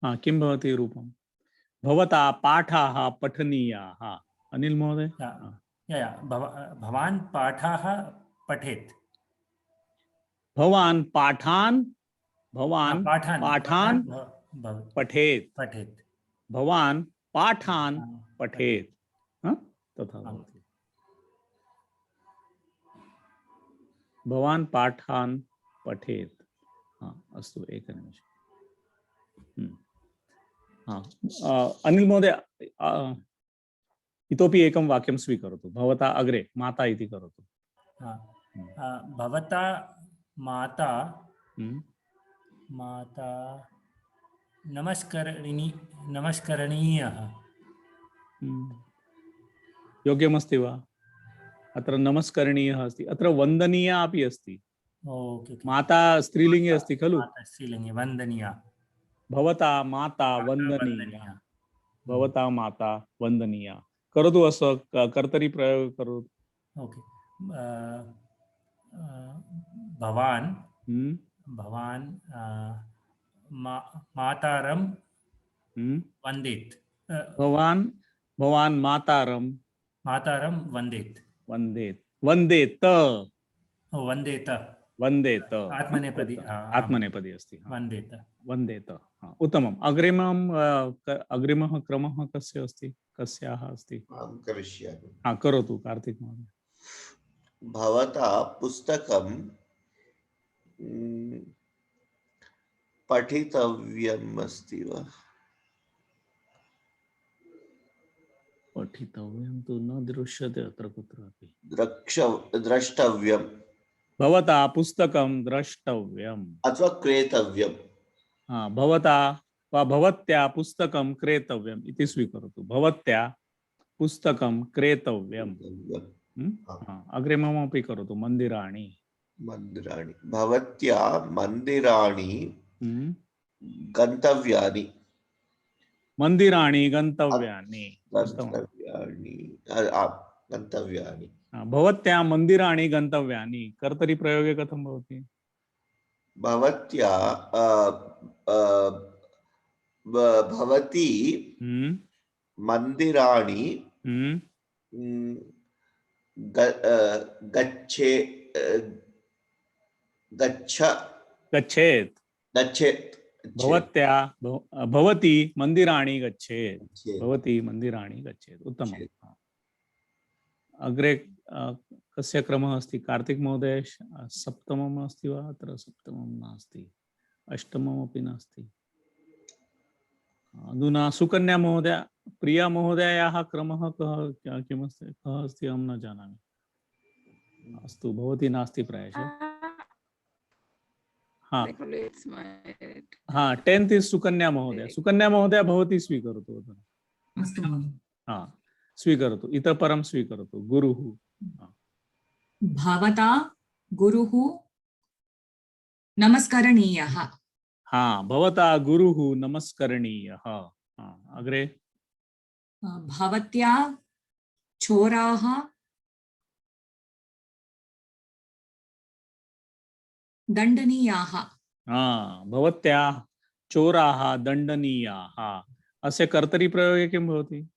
किं भवति रूपं भवता पाठाः पठनीयाः अनिल महोदय भवान् पाठाः पठेत् भवान् पाठान् भवान पाठान पाठान भव- पठेत, पठेत। भवान पाठान पठेत, हाँ? तथा हाँ। भवति। भवान पाठान पठेत। हाँ अस्तु एकनिमिषम्। हाँ अनिल महोदय इतोपि एकं वाक्यं स्वीकरोतु। भवता अग्रे माता इति करोतु। भवता माता हम्म, माता नमस्करणीयः। योग्यमस्ति वा? अत्र नमस्करणीयः अस्ति, अत्र वन्दनीया अपि अस्ति। ओके। माता स्त्रीलिङ्गे अस्ति खलु? माता स्त्रीलिङ्गे वन्दनीया। भवता माता वन्दनीया, भवता माता वन्दनीया। करोतु असं कर्तरी प्रयोग करोतु। ओके। भवान हम्म, भवान मातारं वन्देत्। भवान भवान मातारं वन्देत्। वन्देत, वन्देत, वन्देत। वन्देत आत्मनेपदी। आत्मनेपदी अस्ति। वन्देत। वन्देत। उत्तमम्। अग्रिमः क्रमः कस्य अस्ति, कस्याः अस्ति? अहं करिष्यामि। हाँ करोतु कार्तिक महोदय। भवता पुस्तकं पठितव्यम् अस्ति वा? पठितव्यं तु न दृश्यते अत्र कुत्रापि। द्रष्टव्यम् भवता पुस्तकं द्रष्टव्यम् अथवा क्रेतव्यम्। हाँ भवता वा भवत्या पुस्तकं क्रेतव्यम् इति स्वीकरोतु। भवत्या पुस्तकं क्रेतव्यम्। अग्रिममपि करोतु। मन्दिराणि। मन्दिराणि। भवत्या मन्दिराणि गन्तव्यानि। मन्दिराणि गन्तव्यानि। गन्तव्यानि। भवत्या मन्दिराणि गन्तव्यानि कर्तरि प्रयोगे कथं भवति? भवत्या भवती मन्दिराणि गच्छेत्। भवत्या भवती मन्दिराणि गच्छेत्। भवती मन्दिराणि गच्छेत्। उत्तमम्। अग्रे कस्य क्रमः अस्ति? कार्तिक महोदय सप्तमम् अस्ति वा? अत्र सप्तमं नास्ति, अष्टममपि नास्ति। अधुना सुकन्या महोदय, प्रिया महोदयायाः क्रमः कः किमस्ति, कः अस्ति अहं न जानामि। अस्तु भवती नास्ति प्रायशः। हाँ हाँ 10th इज सुकन्या महोदय। सुकन्या महोदय भवती स्वीकरोतु। हाँ स्वीकरोतु। इतः परं स्वीकरोतु। गुरुः। भवता गुरुः नमस्करणीयः। हाँ भवता गुरुः नमस्करणीयः। हाँ अग्रे। भवत्या चोराः दण्डनीयाः। हाँ भवत्या चोराः दण्डनीयाः। अस्य कर्तरि प्रयोगे किं भवति?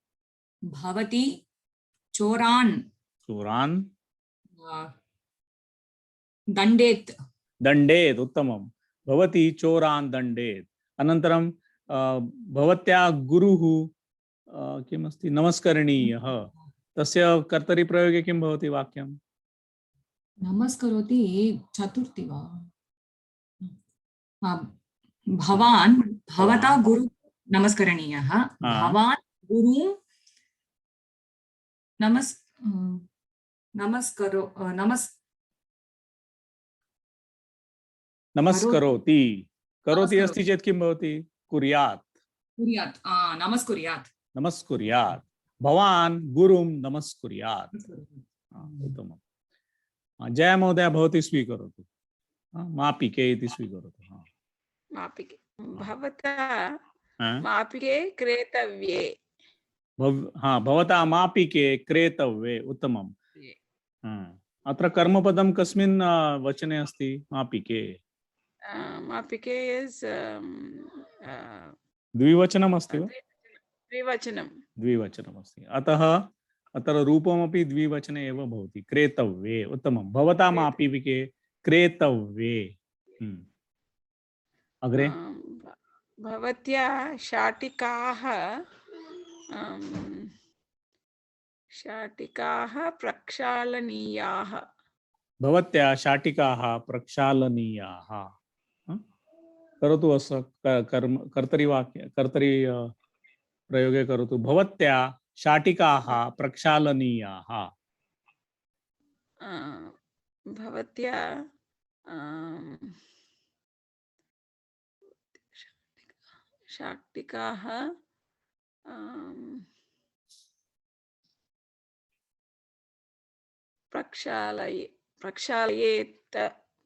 भवती चोरान् दण्डेत्। दण्डेत्। उत्तमं। भवती चोरान् दण्डेत्। अनन्तरं भवत्या गुरुः किमस्ति? नमस्करणीयः। तस्य कर्तरि प्रयोगे किं भवति वाक्यं? नमस्करोति चतुर्थी वा? भवान् भवता गुरु नमस्करणीयः। भवान् गुरु नमस्करोति। करोति अस्ति चेत् किं भवति? कुर्यात्। नमस्कुर्यात्। नमस्कुर्यात्। भवान् गुरुं नमस्कुर्यात्। उत्तमम्। जय महोदय भवती स्वीकरोतु। मापिके इति स्वीकरोतु। मापिके। भवता मापिके क्रेतव्ये। हाँ भवता मापिके क्रेतव्ये। उत्तमम्। अत्र कर्मपदं कस्मिन् वचने अस्ति? मापिके। मापिके इस् द्विवचनम् अस्ति वा? द्विवचनम् अस्ति। अतः अत्र रूपमपि द्विवचने एव भवति। क्रेतव्ये। उत्तमं। भवता मापिके क्रेतव्ये। अग्रे भवत्या शाटिकाः प्रक्षालनीयाः। भवत्या शाटिकाः प्रक्षालनीयाः। करोतु असं कर्म कर्तरी वाक्य कर्तरी प्रयोगे करोतु। भवत्या शाटिकाः प्रक्षालनीयाः। भवत्या शाटिकाः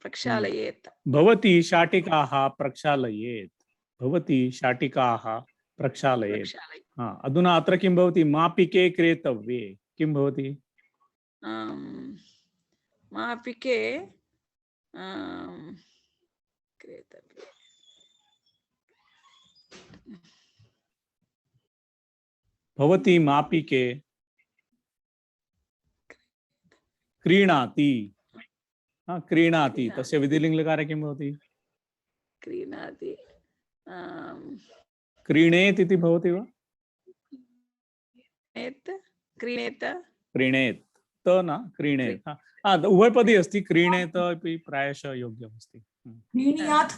प्रक्षालयेत्। भवती शाटिकाः प्रक्षालयेत्। भवती शाटिकाः प्रक्षालयेत्। हाँ, अधुना अत्र किं भवति? मापिके क्रेतव्ये किं भवति? मापिके क्रेतव्ये। भवती मापिके क्रीणाति। हाँ, क्रीणाति तस्य विधिलिङ्गलकारे किं भवति? क्रीणाति। क्रीणेत् इति भवति वा? क्रीणेत। क्रीणेत् त न क्रीणेत्। हाँ, उभयपदी अस्ति। क्रीणेत अपि प्रायशः योग्यम् अस्ति। क्रीणीयात्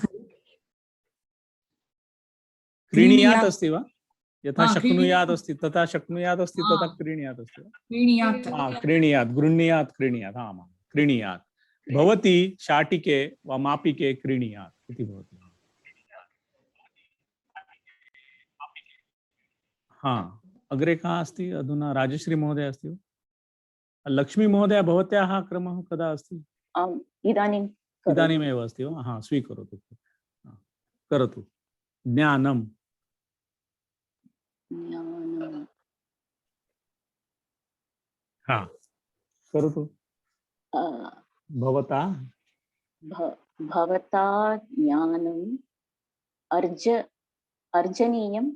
क्रीणीयात् अस्ति वा? यथा शक्नुयात् अस्ति तथा शक्नुयात् अस्ति तथा क्रीणीयात् अस्ति वा? क्रीणीयात्। हाँ, क्रीणीयात्, गृह्णीयात्, क्रीणीयात्। हाँ, क्रीणीयात्। भवती शाटिके वा मापिके क्रीणीयात् इति भवति। हाँ, अग्रे कः अस्ति? अधुना राजश्री महोदय अस्ति वा? लक्ष्मी महोदय, भवत्याः क्रमः कदा अस्ति? इदानीमेव अस्ति वा? हाँ, स्वीकरोतु। करोतु। ज्ञानम्। हाँ, करोतु। भवता ज्ञानम् अर्जनीयं।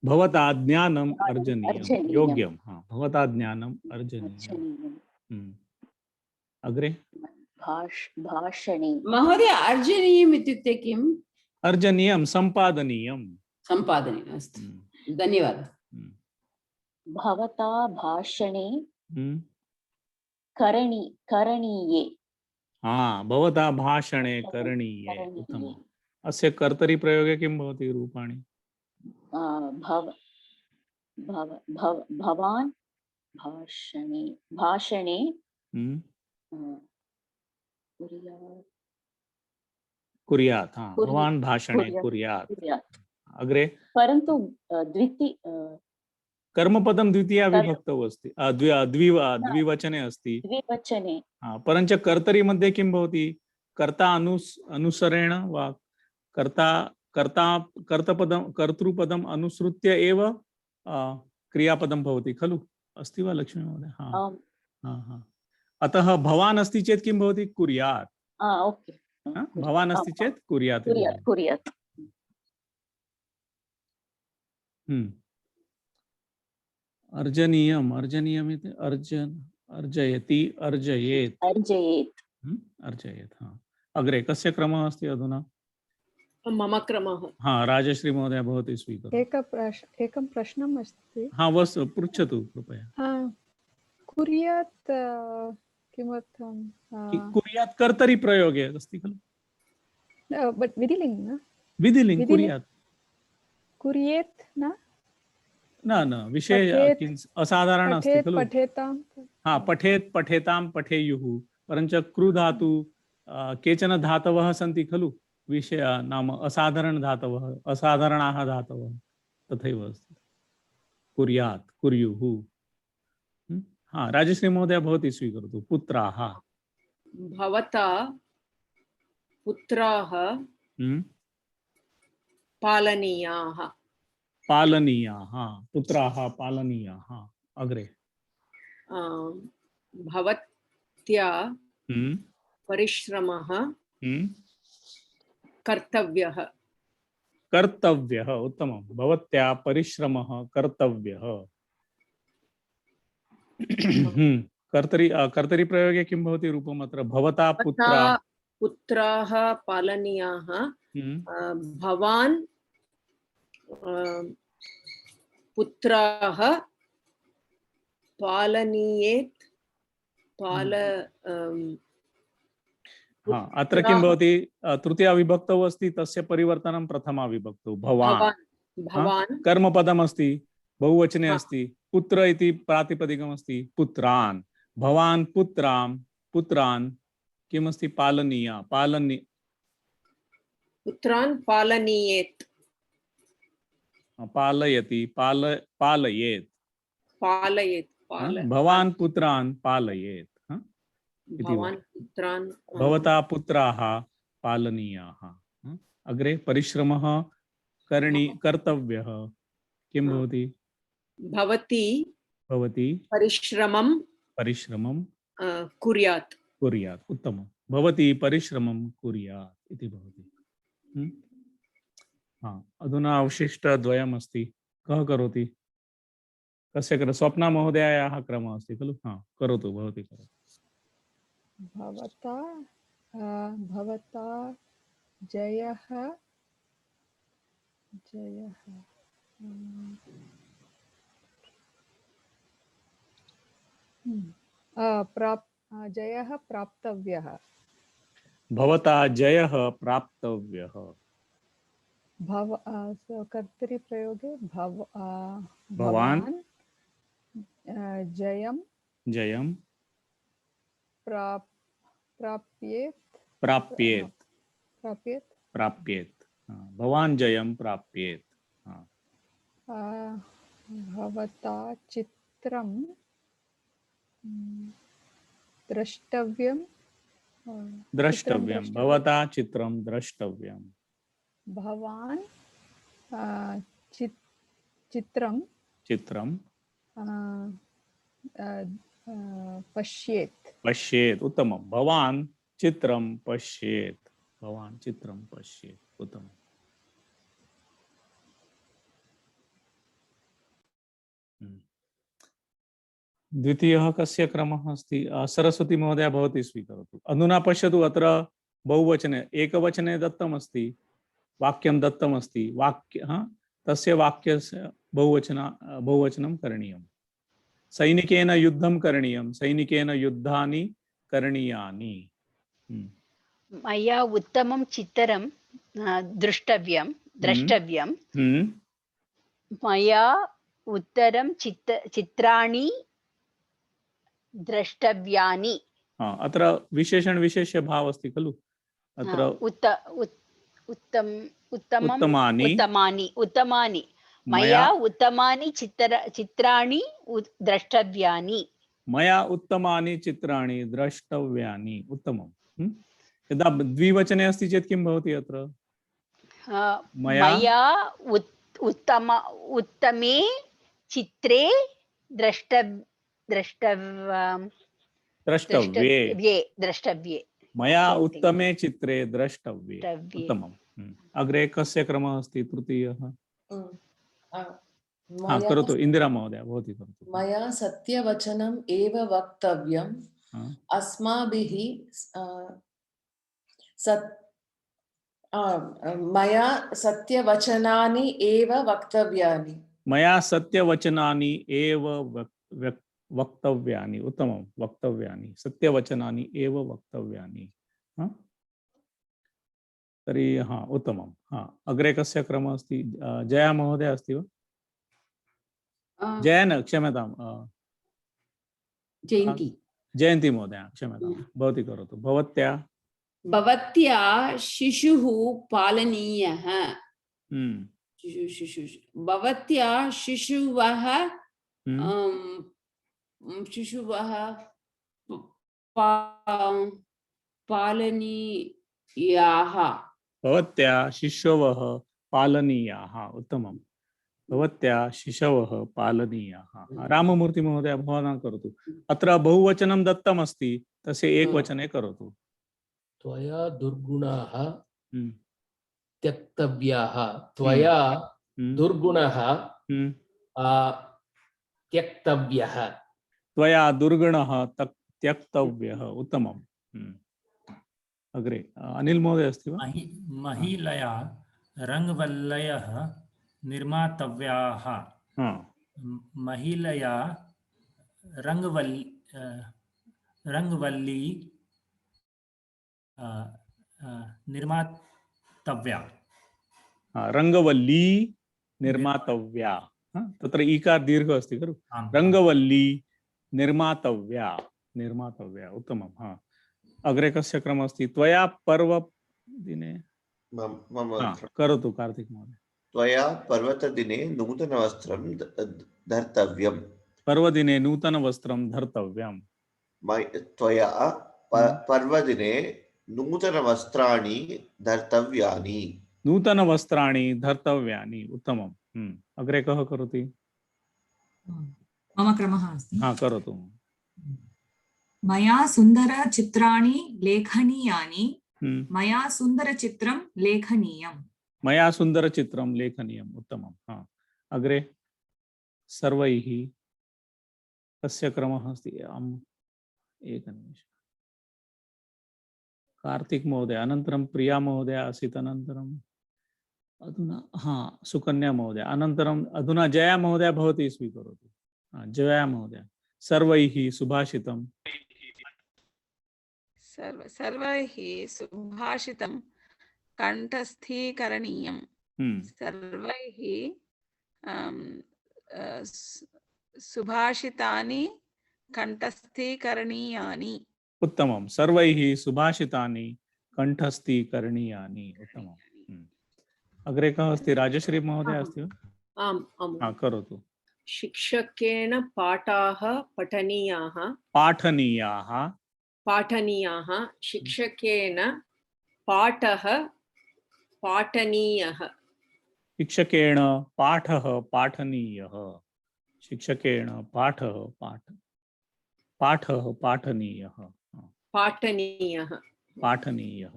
भवता ज्ञानम् अर्जनीयं। योग्यं। हाँ, भवता ज्ञानम् अर्जनीयम्। अग्रे भाषणे। महोदय अर्जनीयम् इत्युक्ते किम्? अर्जनीयं सम्पादनीयं। सम्पादनीयम्। अस्तु, धन्यवादः। भवता भाषणे करणीये। हाँ, भवता भाषणे करणीये। उत्तमम्। अस्य कर्तरी प्रयोगे किं भवति रूपाणि? भवान् भाषणे कुर्यात्। हाँ, भवान् भाषणे कुर्यात्। अग्रे परन्तु कर्मपदं द्वितीया विभक्तौ अस्ति। द्विवचने अस्ति। द्विवचने। हाँ, परञ्च कर्तरी मध्ये किं भवति? कर्ता अनुसरेण वा कर्तृपदम् अनुसृत्य एव क्रियापदं भवति खलु? अस्ति वा लक्ष्मी महोदय? हाँ, हाँ, हाँ। अतः भवान् अस्ति चेत् किं भवति? कुर्यात्। ओके। भवान् अस्ति चेत् कुर्यात्। कुर्यात्। अर्जनीयम्। अर्जनीयम् इति अर्जयति, अर्जयेत्। अर्जयेत्। हाँ, अग्रे कस्य क्रमः अस्ति अधुना? मम क्रमः। हाँ, राजश्री महोदय भवती स्वीकरोतु। एकं प्रश्नम् अस्ति। हाँ, पृच्छतु कृपया। कुर्यात् किमर्थं? कुर्यात् कर्तरी प्रयोगे अस्ति खलु? बट् विधिलिङ्ग् न? विधिलिङ्ग् कुर्यात्। कुर्येत् न? न विषय असाधारण अस्ति खलु? पठेतां। हाँ, पठेत्, पठेतां, पठेयुः। परञ्च कृ धातु केचन धातवः सन्ति खलु? विषय नाम असाधारण धातवः, असाधारणाः धातवः तथैव अस्ति। कुर्यात्, कुर्युः। हाँ, राजश्री महोदय भवती स्वीकरोतु। पुत्राः। भवता पुत्राः पालनीयाः। पालनीयाः। पुत्राः पालनीयाः। अग्रे भवत्या परिश्रमः कर्तव्यः। कर्तव्यः। उत्तमं। भवत्या परिश्रमः कर्तव्यः। कर्तरी प्रयोगे किं भवति रूपम् अत्र? भवता पुत्राः पुत्राः पालनीयाः भवान् पुत्राः पालनीयेत् पाल हाँ, अत्र किं भवति तृतीया विभक्तौ अस्ति तस्य परिवर्तनं प्रथमा विभक्तौ भवान् भवान् कर्मपदम् अस्ति बहुवचने हाँ। अस्ति पुत्र इति प्रातिपदिकम् अस्ति पुत्रान् भवान् पुत्रान् किमस्ति पालनीया पुत्रान् पालनीयेत् पालयति पालयेत् भवान् पुत्रान् पालयेत् इति भवान् पुत्रान् भवता पुत्राः पालनीयाः अग्रे परिश्रमः कर्तव्यः किं भवति भवती परिश्रमं कुर्यात् उत्तमं भवती परिश्रमं कुर्यात् इति भवति अधुना अवशिष्टद्वयम् अस्ति कः करोति कस्य स्वप्ना महोदयायाः क्रमः अस्ति खलु करोतु भवती करोतु भवता जयः जयः प्राप्तव्यः भवता जयः प्राप्तव्यः कर्तरिप्रयोगे भवान् जयं प्राप्येत् भवान् जयं प्राप्येत् भवता चित्रं द्रष्टव्यं भवता चित्रं द्रष्टव्यं भवान् चित्रं पश्येत् उत्तमं भवान् चित्रं पश्येत् उत्तमम् द्वितीयः कस्य क्रमः अस्ति सरस्वती महोदया भवती स्वीकरोतु अधुना पश्यतु अत्र बहुवचने एकवचने दत्तमस्ति वाक्यं दत्तमस्ति तस्य वाक्यस्य बहुवचनं करणीयम् सैनिकेन युद्धं करणीयं सैनिकेन युद्धानि करणीयानि मया उत्तमं चित्रं द्रष्टव्यं मया उत्तरं चित्राणि द्रष्टव्यानि अत्र विशेषण विशेष्य भाव अस्ति खलु अत्र उत्तमानि मया उत्तमानि चित्राणि द्रष्टव्यानि मया उत्तमानि चित्राणि द्रष्टव्यानि उत्तमं यदा द्विवचने अस्ति चेत् किं भवति अत्र मया उत्तमे चित्रे द्रष्टव्ये मया उत्तमे चित्रे द्रष्टव्ये उत्तमम् अग्रे कस्य क्रमः अस्ति तृतीयः करोतु इन्दिरा महोदय भवती करोतु मया सत्यवचनम् एव वक्तव्यम् अस्माभिः मया सत्यवचनानि एव वक्तव्यानि मया सत्यवचनानि एव वक्तव्यानि उत्तमं वक्तव्यानि सत्यवचनानि एव वक्तव्यानि तर्हि उत्तमं अग्रे कस्य क्रमः अस्ति जया महोदय अस्ति वा जयन क्षम्यतां जयन्ती महोदय क्षम्यतां भवती करोतु भवत्या शिशुः पालनीयः भवत्या शिशुवः पालनीयाः भवत्या शिशवः पालनीयाः उत्तमं भवत्या शिशवः पालनीयाः राममूर्ति महोदय भवान् करोतु अत्र बहुवचनं दत्तमस्ति तस्य एकवचने करोतु त्वया दुर्गुणाः त्यक्तव्याः त्वया दुर्गुणः त्यक्तव्यः त्वया दुर्गुणः त्यक्तव्यः उत्तमम् अग्रे अनिल महोदय अस्ति वा? महिलया रङ्गवल्लयः निर्मातव्याः। महिलया रङ्गवल्ली निर्मातव्या। रङ्गवल्ली निर्मातव्या। तत्र ईकार दीर्घ अस्ति खलु। रङ्गवल्ली निर्मातव्या। निर्मातव्या उत्तमं। अग्रे कस्य क्रमः अस्ति? त्वया पर्वदिने करोतु कार्तिक महोदय। त्वया पर्वतदिने नूतनवस्त्रं धर्तव्यम्। पर्वदिने नूतनवस्त्रं धर्तव्यम्। त्वया पर्वदिने नूतनवस्त्राणि धर्तव्यानि। नूतनवस्त्राणि धर्तव्यानि उत्तमम्। अग्रे कः करोति? मम क्रमः अस्ति। करोतु। मया सुन्दरचित्राणि लेखनीयानि। मया सुन्दरचित्रं लेखनीयम्। मया सुन्दरचित्रं लेखनीयम् उत्तमम्। अग्रे सर्वैः कस्य क्रमः अस्ति? एकनिमिषम्। कार्तिक महोदय अनन्तरं प्रिया महोदय आसीत्, अनन्तरम् अधुना सुकन्या महोदय, अनन्तरम् अधुना जया महोदय भवती स्वीकरोतु। जया महोदय सर्वैः सुभाषितं सर्वैः सुभाषितं कंठस्थीकरणीयम्। सर्वैः सुभाषितानि कंठस्थीकरणीयानि। उत्तमं। सर्वैः सुभाषितानि कंठस्थीकरणीयानि उत्तमम्। अग्रे कः अस्ति? राजश्री महोदय अस्ति वा? आम् करोतु। शिक्षकेन पाठाः पठनीयाः। पाठनीयाः। पाठनीयाः। शिक्षकेन पाठः पाठनीयः। शिक्षकेण पाठः पाठनीयः। शिक्षकेण पाठः पाठनीयः। पाठनीयः। पाठनीयः।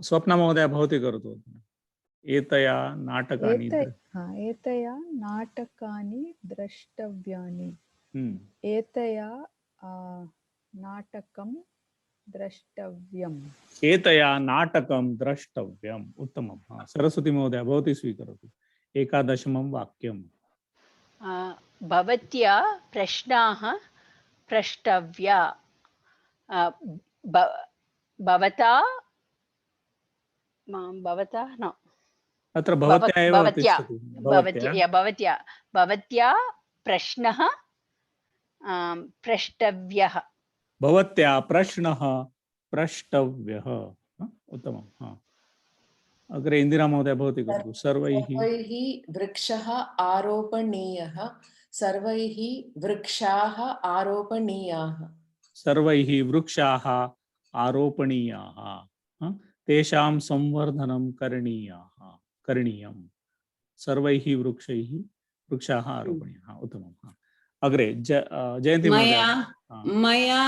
स्वप्ना महोदय भवती करोतु। एतया नाटकानि द्रष्टव्यानि। एतया नाटकं द्रष्टव्यम्। एतया नाटकं द्रष्टव्यम् उत्तमं। सरस्वती महोदय भवती स्वीकरोतु। 11 वाक्यं। भवत्या प्रश्नाः प्रष्टव्या। भवता न अत्र भवत्या एव तिष्ठति। भवत्या प्रश्नः प्रष्टव्यः। भवत्या प्रश्नः प्रष्टव्यः उत्तमम्। अग्रे इंदिरा महोदय भवती करोतु। सर्वैः वृक्षः आरोपणीयः। सर्वैः वृक्षाः आरोपणीयाः। सर्वैः वृक्षाः आरोपणीयाः। तेषां संवर्धनं करणीयम्। सर्वैः वृक्षाः आरोपणीयाः उत्तमम्। अग्रे जयन्ती मया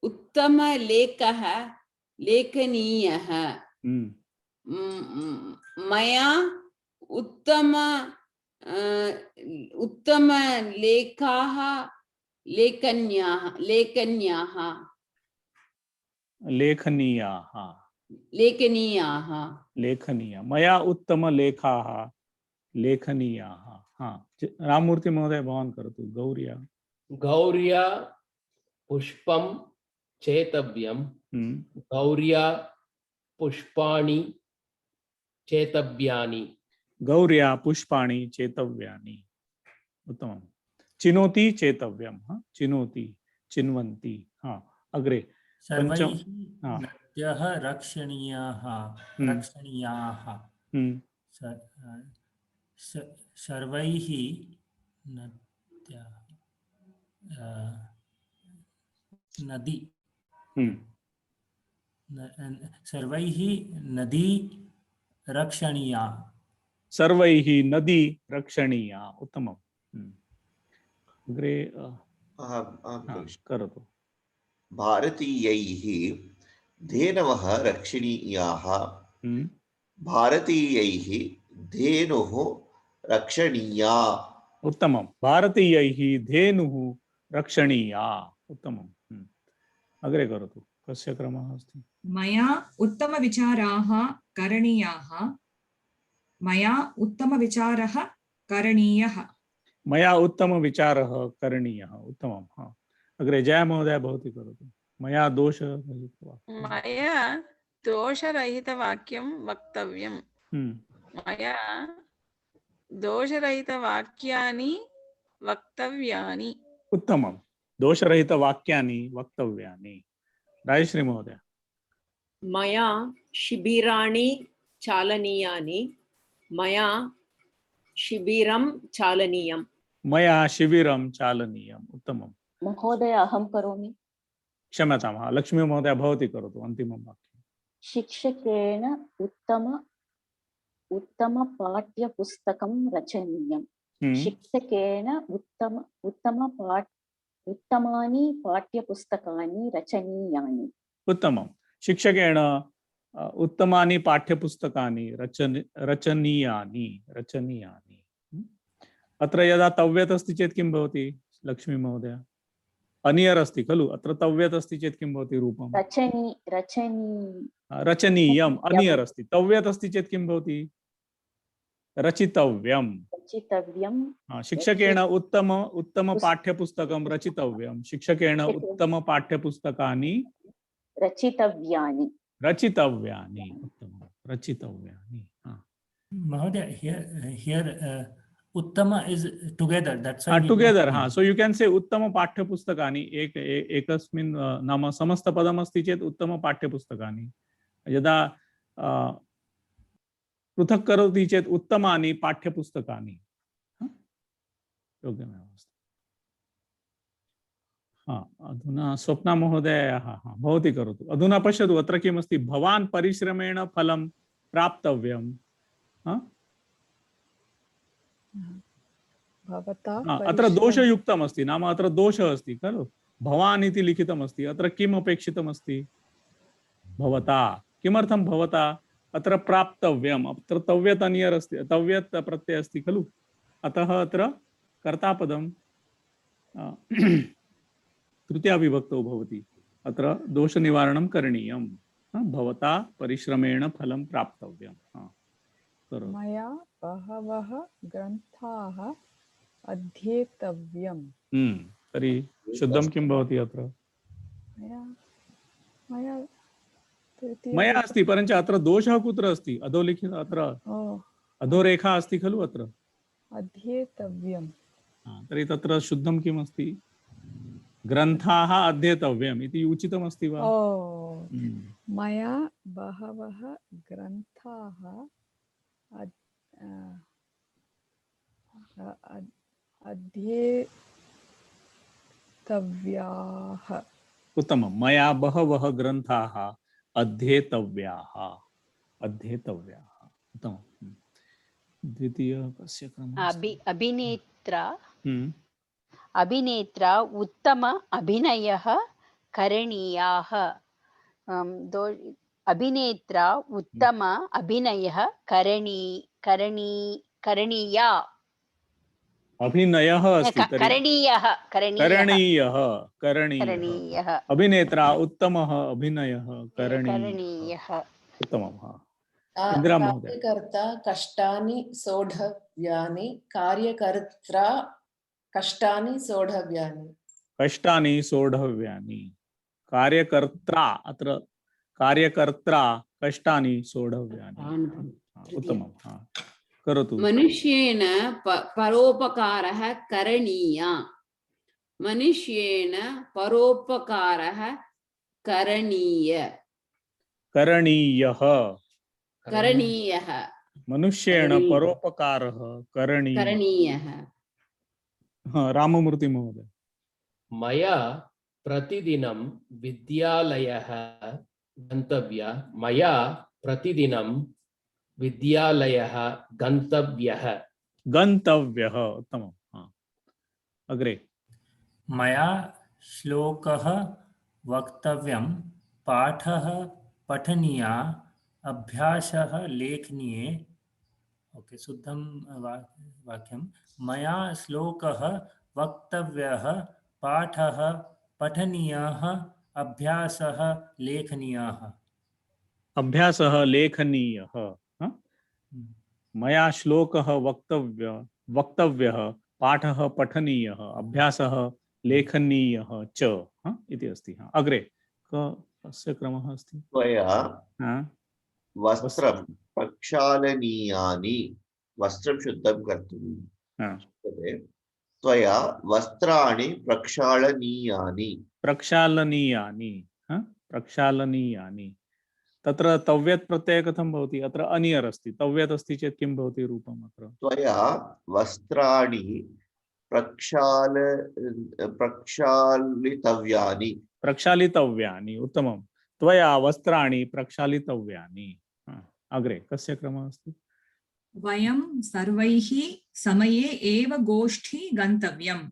उत्तमलेखः लेखनीयः। मया उत्तमलेखाः लेखनीयाः। मया उत्तमलेखाः लेखनीयाः। राममूर्ति महोदय भवान् करोतु। गौर्या पुष्पं चेतव्यं। गौर्या पुष्पाणि चेतव्यानि। गौर्या पुष्पाणि चेतव्यानि उत्तमं। चिनोति चेतव्यं। चिनोति चिन्वन्ति। अग्रे नद्यः रक्षणीयाः। सर्वैः नदी सर्वैः नदी रक्षणीया। सर्वैः नदी रक्षणीया उत्तमम्। अग्रे करोतु। भारतीयैः धेनवः रक्षणीयाः। भारतीयैः धेनुः रक्षणीया। उत्तमं। भारतीयैः धेनुः रक्षणीया उत्तमम्। अग्रे करोतु कस्य क्रमः अस्ति? मया उत्तमविचाराः करणीयाः मया उत्तमविचारः करणीयः मया उत्तमविचारः करणीयः उत्तमं हाँ अग्रे जया महोदय भवती करोतु मया मया दोषरहितवाक्यं वक्तव्यम् मया दोषरहितवाक्यानि वक्तव्यानि उत्तमं दोषरहितवाक्यानि वक्तव्यानि राजश्री महोदय मया शिबिराणि चालनीयानि मया शिबिरं चालनीयम् मया शिबिरं चालनीयम् उत्तमं महोदय अहं करोमि क्षम्यतां हाँ लक्ष्मी महोदय भवती करोतु अन्तिमं वाक्यं शिक्षकेन उत्तम पाठ्यपुस्तकं रचनीयम् शिक्षकेन उत्तमानि पाठ्यपुस्तकानि रचनीयानि उत्तमं शिक्षकेण उत्तमानि पाठ्यपुस्तकानि रचनीयानि अत्र यदा तव्यत् अस्ति चेत् किं भवति लक्ष्मी महोदय अनियर् अस्ति खलु अत्र तव्यत् अस्ति चेत् किं भवति रूपं रचनीयम् अनियर् अस्ति तव्यत् अस्ति चेत् किं भवति रचितव्यं शिक्षकेण उत्तम पाठ्यपुस्तकं रचितव्यं शिक्षकेण उत्तम पाठ्यपुस्तकानि रचितव्यानि उत्तमं रचितव्यानि Mahodaya, here Uttama is together. That's why together. हाँ, so you can say उत्तम पाठ्यपुस्तकानि एकस्मिन् नाम समस्तपदम् अस्ति चेत् उत्तम पाठ्यपुस्तकानि यदा पृथक् करोति चेत् उत्तमानि पाठ्यपुस्तकानि योग्यमेव अस्ति हाँ अधुना स्वप्ना महोदयाः हाँ भवती करोतु अधुना पश्यतु अत्र किमस्ति भवान् परिश्रमेण फलं प्राप्तव्यं अत्र दोषयुक्तम् अस्ति नाम अत्र दोषः अस्ति खलु भवान् इति लिखितम् अस्ति अत्र किम् अपेक्षितम् अस्ति भवता किमर्थं भवता अत्र प्राप्तव्यम् अत्र तव्यत् अनियर् अस्ति तव्यत् प्रत्ययः अस्ति खलु अतः अत्र कर्तापदं तृतीया विभक्तौ भवति अत्र दोषनिवारणं करणीयं भवता परिश्रमेण फलं प्राप्तव्यं मया बहवः ग्रन्थाः अध्येतव्यं तर्हि शुद्धं किं भवति अत्र मया अस्ति परञ्च अत्र दोषः कुत्र अस्ति अधोलिखित अत्र अधोरेखा अस्ति खलु अत्र अध्येतव्यं तर्हि तत्र शुद्धं किम् अस्ति ग्रन्थाः अध्येतव्यम् इति उचितमस्ति वा मया बहवः ग्रन्थाः अध्येतव्याः उत्तमं मया बहवः ग्रन्थाः अध्येतव्याः उत्तमं द्वितीय कस्य क्रमः अभिनेत्रा उत्तम अभिनयः करणीयाः अभिनेत्रा उत्तम अभिनयः करणीया अभिनयः अस्ति करणीयः अभिनेत्रा उत्तमः अभिनयः करणीयः उत्तमं कार्यकर्ता कष्टानि सोढव्यानि कार्यकर्त्रा कष्टानि सोढव्यानि कार्यकर्त्रा अत्र कार्यकर्त्रा कष्टानि सोढव्यानि उत्तमं करोतु मनुष्येण परोपकारः करणीयः मनुष्येण परोपकारः करणीयः मनुष्येण परोपकारः करणीयः राममूर्ति महोदय मया प्रतिदिनं विद्यालयः गन्तव्यः मया प्रतिदिनं विद्यालयः गन्तव्यः उत्तमं अग्रे मया श्लोकः वक्तव्यं पाठः पठनीयः अभ्यासः लेखनीये ओके शुद्धं वाक्यं मया श्लोकः वक्तव्यः पाठः पठनीयः अभ्यासः लेखनीयः। अभ्यासः लेखनीयः। हा? मया श्लोकः वक्तव्यः, पाठः पठनीयः, अभ्यासः लेखनीयः च। हा? इति अस्ति। हा? अग्रे कस्य क्रमः अस्ति? त्वया हा? वस्त्रं प्रक्षालनीयानि, वस्त्रं शुद्धं कर्तुं शक्यते। त्वया वस्त्राणि प्रक्षालनीयानि। प्रक्षालनीयानि। हा? प्रक्षालनीयानि। तत्र तव्यत् प्रत्यय कथं भवति? अत्र अनियर् अस्ति, तव्यत् अस्ति चेत् किं भवति रूपम् अत्र? त्वया वस्त्राणि प्रक्षालितव्यानि। प्रक्षालितव्यानि, उत्तमं। त्वया वस्त्राणि प्रक्षालितव्यानि। अग्रे कस्य क्रमः अस्ति? वयं सर्वैः समये एव गोष्ठी गन्तव्यम्।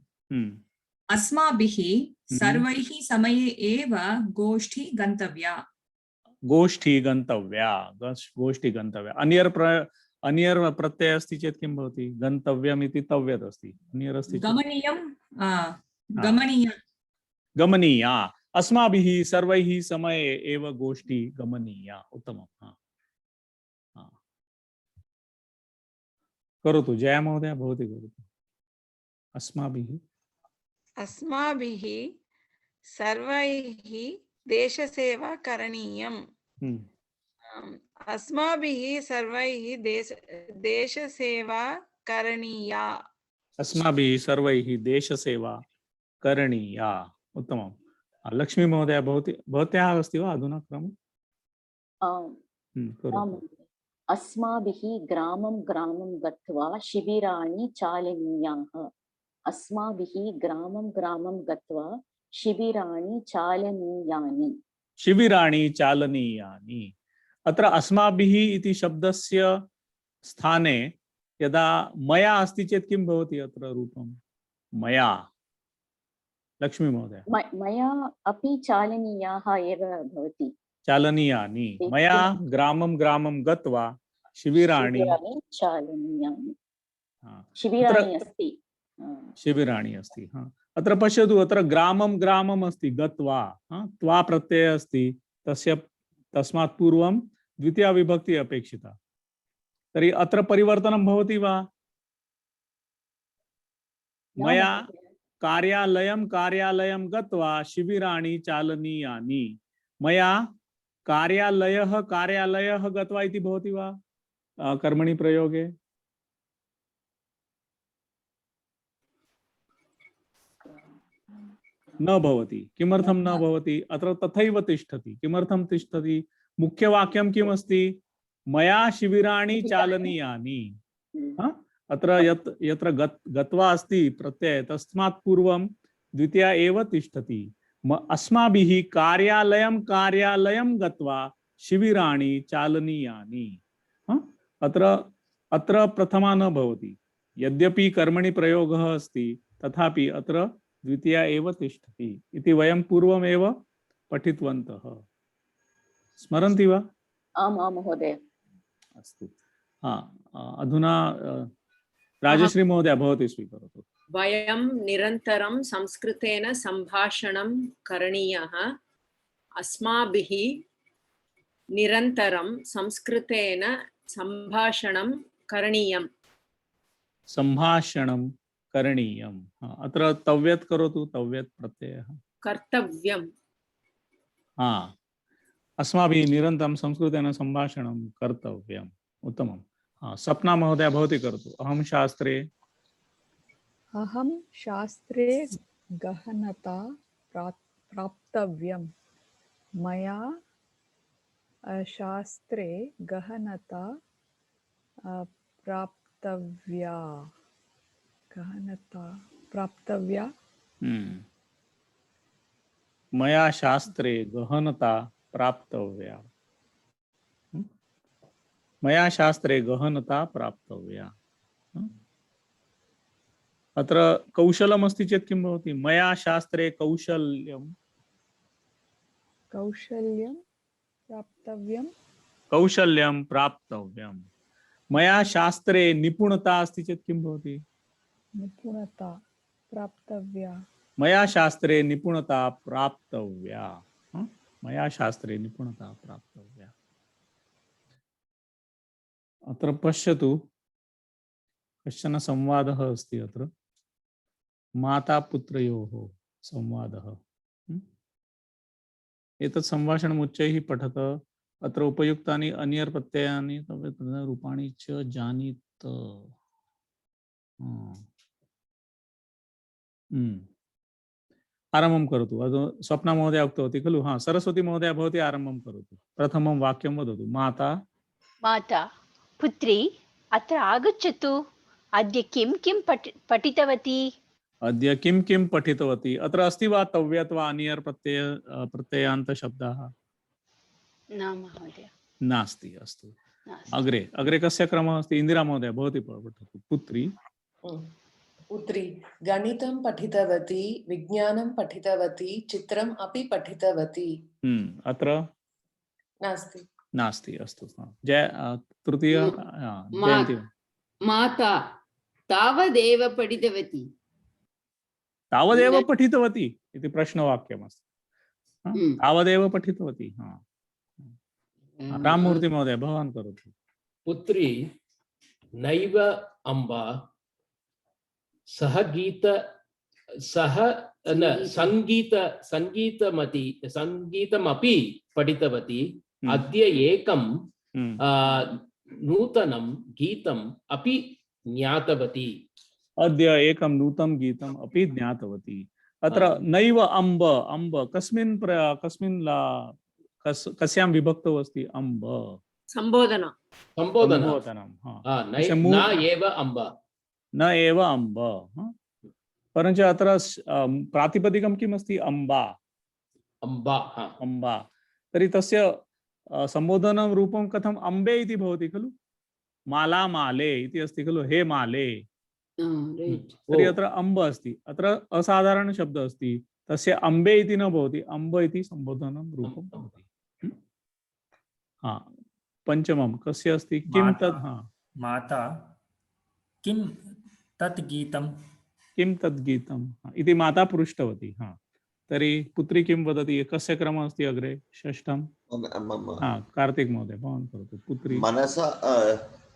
अस्माभिः सर्वैः समये एव गोष्ठी गन्तव्या। गोष्ठी गन्तव्या, गोष्ठी गन्तव्या। अन्यर् प्रत्यय अस्ति चेत् किं भवति? गन्तव्यम् इति तव्यत् अस्ति, अन्यर् अस्ति गमनीयं, गमनीया। गमनीया। अस्माभिः सर्वैः समये एव गोष्ठी गमनीया। उत्तमं। करोतु जया महोदय, भवती करोतु। अस्माभिः सर्वैः देशसेवा करणीयम्। अस्माभिः सर्वैः देशसेवा करणीया। अस्माभिः सर्वैः देशसेवा करणीया। उत्तमं। लक्ष्मी महोदय, भवत्याः अस्ति वा अधुना क्रमः? अस्माभिः ग्रामं ग्रामं गत्वा शिबिराणि चालनीयाः। अस्माभिः ग्रामं ग्रामं गत्वा शिबिराणि चालनीयानि। शिबिराणि चालनीयानि। अत्र अस्माभिः इति शब्दस्य स्थाने यदा मया अस्ति चेत् किं भवति अत्र रूपं? मया। लक्ष्मी महोदय। मया अपि चालनीयाः एव भवति। चालनीयानि। मया ग्रामं ग्रामं गत्वा शिबिराणि चालनीयानि। शिबिराणि अस्ति। शिबिराणि अस्ति। अत्र पश्यतु, अत्र ग्रामं ग्रामम् अस्ति, गत्वा त्वा प्रत्ययः अस्ति, तस्मात् पूर्वं द्वितीया विभक्ति अपेक्षिता। तर्हि अत्र परिवर्तनं भवति वा? मया कार्यालयं गत्वा शिबिराणि चालनीयानि। मया कार्यालयः गत्वा इति भवति वा कर्मणि प्रयोगे? न भवति। किमर्थं न भवति? अत्र तथैव तिष्ठति। किमर्थं तिष्ठति? मुख्यवाक्यं किम् अस्ति? मया शिबिराणि चालनीयानि। अत्र यत्र गत्वा अस्ति प्रत्यय, तस्मात् पूर्वं द्वितीया एव तिष्ठति। अस्माभिः कार्यालयं गत्वा शिबिराणि चालनीयानि। अत्र प्रथमा न भवति। यद्यपि कर्मणि प्रयोगः अस्ति, तथापि अत्र द्वितीया एव तिष्ठति इति वयं पूर्वमेव पठितवन्तः। स्मरन्ति वा? आम् आम् महोदय। अस्तु। अधुना राजश्री महोदय, भवती स्वीकरोतु। वयं निरन्तरं संस्कृतेन सम्भाषणं करणीयः। अस्माभिः निरन्तरं संस्कृतेन सम्भाषणं करणीयम्। सम्भाषणं करणीयम्। अत्र तव्यत् करोतु, तव्यत् प्रत्ययः। कर्तव्यम्। अस्माभिः निरन्तरं संस्कृतेन सम्भाषणं कर्तव्यम्। उत्तमं। सपना महोदय, भवती करोतु। अहं शास्त्रे गहनता प्राप्तव्यम्। मया शास्त्रे गहनता प्राप्तव्या। गहनता प्राप्तव्या। मया शास्त्रे गहनता प्राप्तव्या। मया शास्त्रे गहनता प्राप्तव्या। अत्र कौशलम् अस्ति चेत् किं भवति? मया शास्त्रे कौशल्यं प्राप्तव्यम्। कौशल्यं प्राप्तव्यम्। मया शास्त्रे निपुणता अस्ति चेत् किं भवति? निपुणता प्राप्तव्या। मया शास्त्रे निपुणता प्राप्तव्या। मया शास्त्रे निपुणता प्राप्तव्या। अत्र पश्यतु कश्चन संवादः अस्ति अत्र माता पुत्रयोः संवादः। एतत् संभाषणम् उच्चैः पठत अत्र उपयुक्तानि अन्यर् प्रत्ययानि रूपाणि च जानीत। आरम्भं करोतु। स्वप्ना महोदया उक्तवती खलु। हाँ, सरस्वती महोदया भवती आरम्भं करोतु। प्रथमं वाक्यं वदतु। माता माता पुत्री अत्र आगच्छतु। अद्य किं किं पठितवती? अद्य किं किं पठितवती? अत्र अस्ति वा तव्यत् वा अन्यर् प्रत्ययान्त शब्दाः? न महोदय। नास्ति। अस्तु, अग्रे अग्रे कस्य क्रमः अस्ति? इन्दिरा महोदय भवती पठतु। पुत्री पुत्री गणितं पठितवती, विज्ञानं पठितवती, चित्रम् अपि पठितवती। अत्र नास्ति। नास्ति। अस्तु, तृतीय जयन्ती। माता तावदेव पठितवती। तावदेव पठितवती इति प्रश्नवाक्यमस्ति। तावदेव पठितवती। राममूर्ति महोदय भवान् करोतु। पुत्री नैव अम्बा संगीतमपि पठितवती। अद्य एकं नूतनं गीतम् अपि ज्ञातवती। अद्य एकं नूतनं गीतम् अपि ज्ञातवती। अत्र नैव अम्ब अम्ब कस्यां विभक्तौ अस्ति? अम्ब संबोधनं। न एव अम्ब। परञ्च अत्र प्रातिपदिकं किम् अस्ति? अम्बा। अम्बा। तर्हि तस्य संबोधनं रूपं कथम्? अम्बे इति भवति खलु। माला माले इति अस्ति खलु। हे माले। तर्हि अत्र अम्ब अस्ति। अत्र असाधारण शब्दः अस्ति। तस्य अम्बे इति न भवति, अम्ब इति संबोधनं रूपं भवति। पंचमं कस्य अस्ति? किं तद्? माता किं तत् गीतं? किं तद् गीतम् इति माता पृष्टवती। तर्हि पुत्री किं वदति? कस्य क्रमः अस्ति अग्रे? षष्ठं। कार्तिक महोदय भवान् करोतु। पुत्री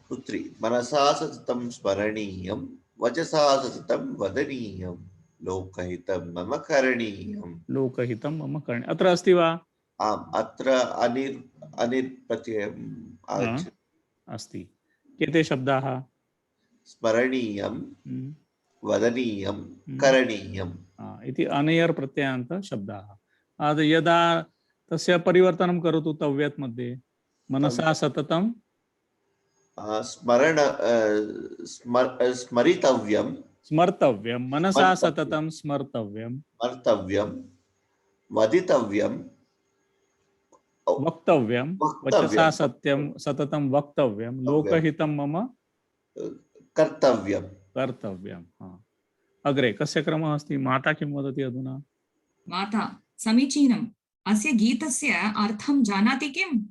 पुत्री मनसा सततं स्मरणीयं, वचसा सततं वदनीयं, लोकहितं मम करणीयम्। लोकहितं मम करणीयम्। अत्र अस्ति वा? आम्, अत्र अनिर् प्रत्ययम् आगच्छति। अस्ति। केते शब्दाः? स्मरणीयं, वदनीयं, करणीयम् इति अनयर् प्रत्ययान्त शब्दाः। यदा तस्य परिवर्तनं करोतु तव्यत् मध्ये। मनसा सततं स्मरितव्यं, स्मर्तव्यं। मनसा सततं स्मर्तव्यं, वदितव्यं, वक्तव्यं। वचसा सततं वक्तव्यं। लोकहितं मम कर्तव्यं। अग्रे कस्य क्रमः अस्ति? माता किं वदति अधुना? माता समीचीनम्। अस्य गीतस्य अर्थं जानाति किम्?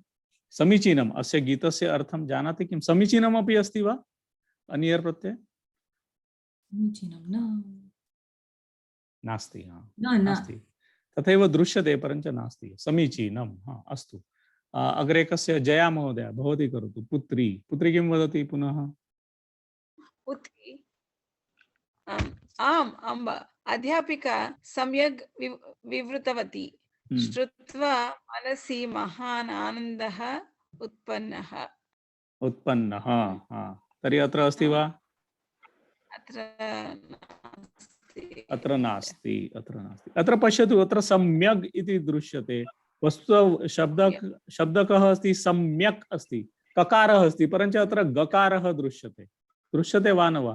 समीचीनम्। अस्य गीतस्य अर्थं जानाति किम्? समीचीनमपि अस्ति वा अन्यर् प्रत्यय? नास्ति। नास्ति। तथैव दृश्यते परञ्च नास्ति। समीचीनम्। अस्तु, अग्रे कस्य? जया महोदय भवती करोतु। पुत्री किं वदति पुनः? पुत्री आम् अम्ब अध्यापिका सम्यक् विवृतवती। श्रुत्वा मनसि महान् आनन्दः उत्पन्नः। तर्हि अत्र अस्ति वा? अत्र नास्ति। अत्र पश्यतु, अत्र सम्यक् इति दृश्यते। वस्तु शब्दकः अस्ति? सम्यक् अस्ति। ककारः अस्ति, परञ्च अत्र गकारः दृश्यते वा न वा?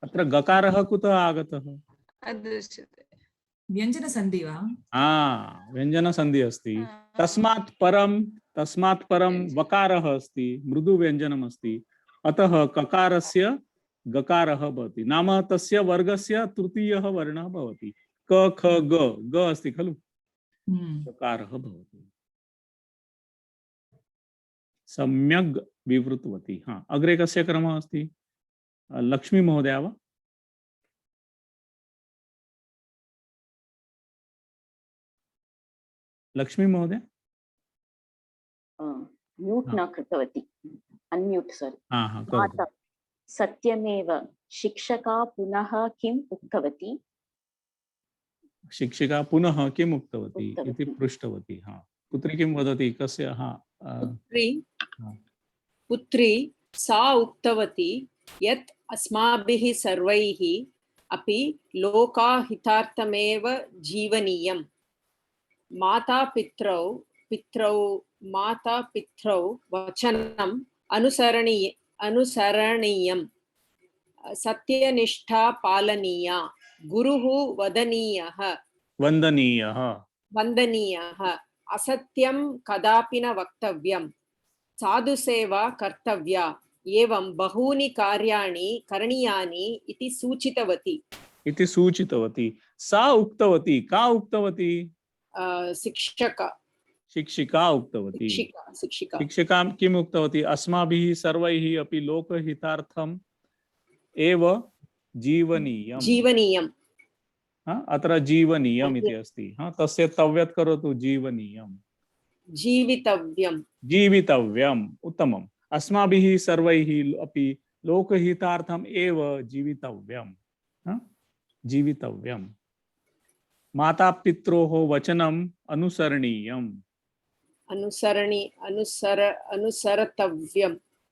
अत्र गकारः कुतः आगतः? व्यञ्जनसन्धि वा? व्यञ्जनसन्धि अस्ति। तस्मात् परं वकारः अस्ति, मृदुव्यञ्जनम् अस्ति। अतः ककारस्य गकारः भवति। नाम तस्य वर्गस्य तृतीयः वर्णः भवति। क ख ग अस्ति खलु। गकारः भवति। सम्यग् विवृतवती। अग्रे कस्य क्रमः अस्ति? लक्ष्मी महोदया वा? लक्ष्मी महोदय म्यूट् न कृतवती, अन्म्यूट् सोरि। हाँ हाँ माता सत्यमेव शिक्षका पुनः किम् उक्तवती? शिक्षिका पुनः किम् उक्तवती इति पृष्टवती। हाँ, पुत्री किं वदति कस्य? हाँ पुत्री सा उक्तवती यत् अस्माभिः सर्वैः अपि लोकाहितार्थमेव जीवनीयम्। मातापित्रौ वचनम् अनुसरणीयम्, सत्यनिष्ठा पालनीया, गुरुः वन्दनीयः, असत्यं कदापि न वक्तव्यम्, साधुसेवा कर्तव्या, एवं बहूनि कार्याणि करणीयानि इति सूचितवती। सा उक्तवती, का उक्तवती? शिक्षिका उक्तवती। शिक्षिका किम् उक्तवती? अस्माभिः सर्वैः अपि लोकहितार्थम् एव जीवनीयम्। हाँ, अत्र जीवनीयम् इति अस्ति। हाँ, तस्य तव्यत् करोतु, जीवनीयम्, जीवितव्यम्। उत्तमम्। अस्माभिः सर्वैः अपि लोकहितार्थम् एव जीवितव्यम्। हाँ, जीवितव्यम्। माता पित्रोः वचनम् अनुसरणीयम्,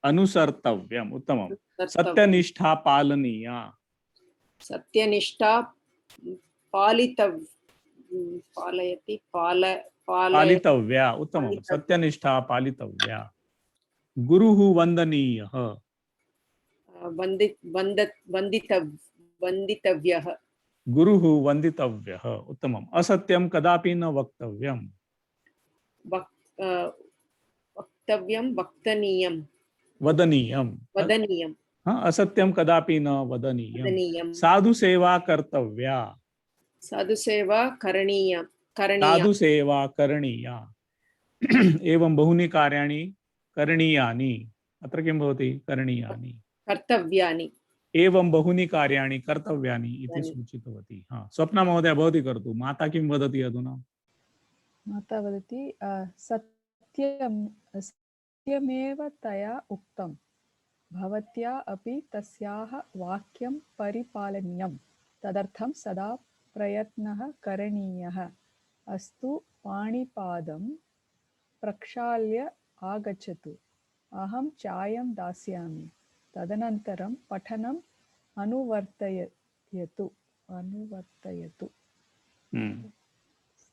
अनुसर्तव्यम्। उत्तमम्। सत्यनिष्ठा पालनीया, सत्यनिष्ठा पालितव्या। उत्तमम्। सत्यनिष्ठा पालितव्या। गुरुः वन्दनीयः, वन्दितव्यः। गुरुः वन्दितव्यः। उत्तमम्। असत्यं कदापि न वक्तव्यम्, वदनीयम्। हाँ, असत्यं कदापि न वदनीयम्। साधु सेवा कर्तव्या, साधुसेवा करणीया। एवं बहूनि कार्याणि करणीयानि। अत्र किं भवति? करणीयानि, कर्तव्यानि। एवं बहूनि कार्याणि कर्तव्यानि इति सूचितवती। हाँ, स्वप्ना महोदय भवती करोतु। माता किं वदति अधुना? माता वदति सत्यमेव तया उक्तं, भवत्या अपि तस्याः वाक्यं परिपालनीयं, तदर्थं सदा प्रयत्नः करणीयः। अस्तु, पाणिपादं प्रक्षाल्य आगच्छतु, अहं चायं दास्यामि, तदनन्तरं पठनम् अनुवर्तयतु।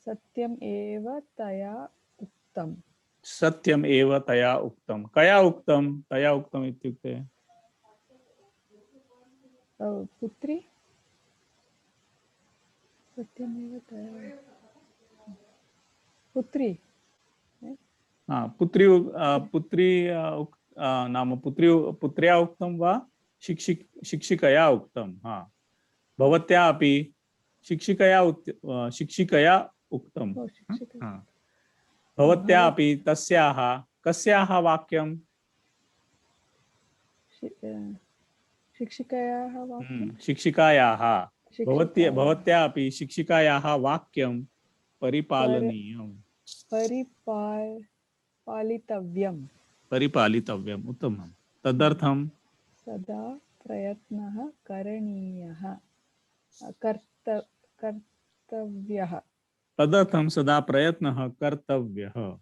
सत्यम् एव तया उक्तं। सत्यम् एव तया उक्तं। कया उक्तं? तया उक्तम् इत्युक्ते पुत्री सत्यमेव तया पुत्री। हाँ, पुत्री नाम पुत्र्या उक्तं वा शिक्षिकया उक्तं? हाँ, भवत्या अपि शिक्षिकया उक्तं। हाँ, भवत्या अपि तस्याः कस्याः वाक्यं? शिक्षिकायाः। भवत्या अपि शिक्षिकायाः वाक्यं परिपालनीयम्, परिपालितव्यम्। उत्तमम्। तदर्थं सदा प्रयत्नः करणीयः, कर्तव्यः। तदर्थं सदा प्रयत्नः कर्तव्यः।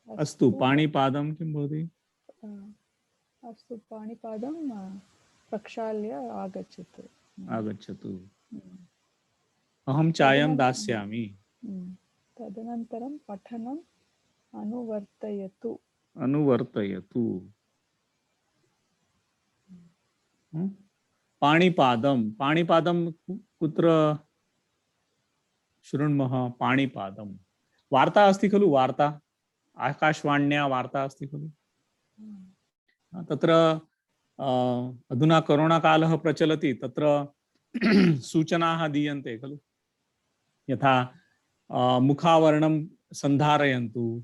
अस्तु, पाणिपादं किं भवति? अस्तु, पाणिपादं प्रक्षाल्य आगच्छतु। अहं चायं दास्यामि, तदनन्तरं पठनम् अनुवर्तयतु। पाणिपादं कुत्र शृण्मः? पाणिपादं वार्ता अस्ति खलु? वार्ता आकाशवाण्या वार्ता अस्ति खलु? तत्र अधुना कोरोनाकालः प्रचलति, तत्र सूचनाः दीयन्ते खलु, यथा मुखावरणं सन्धारयन्तु,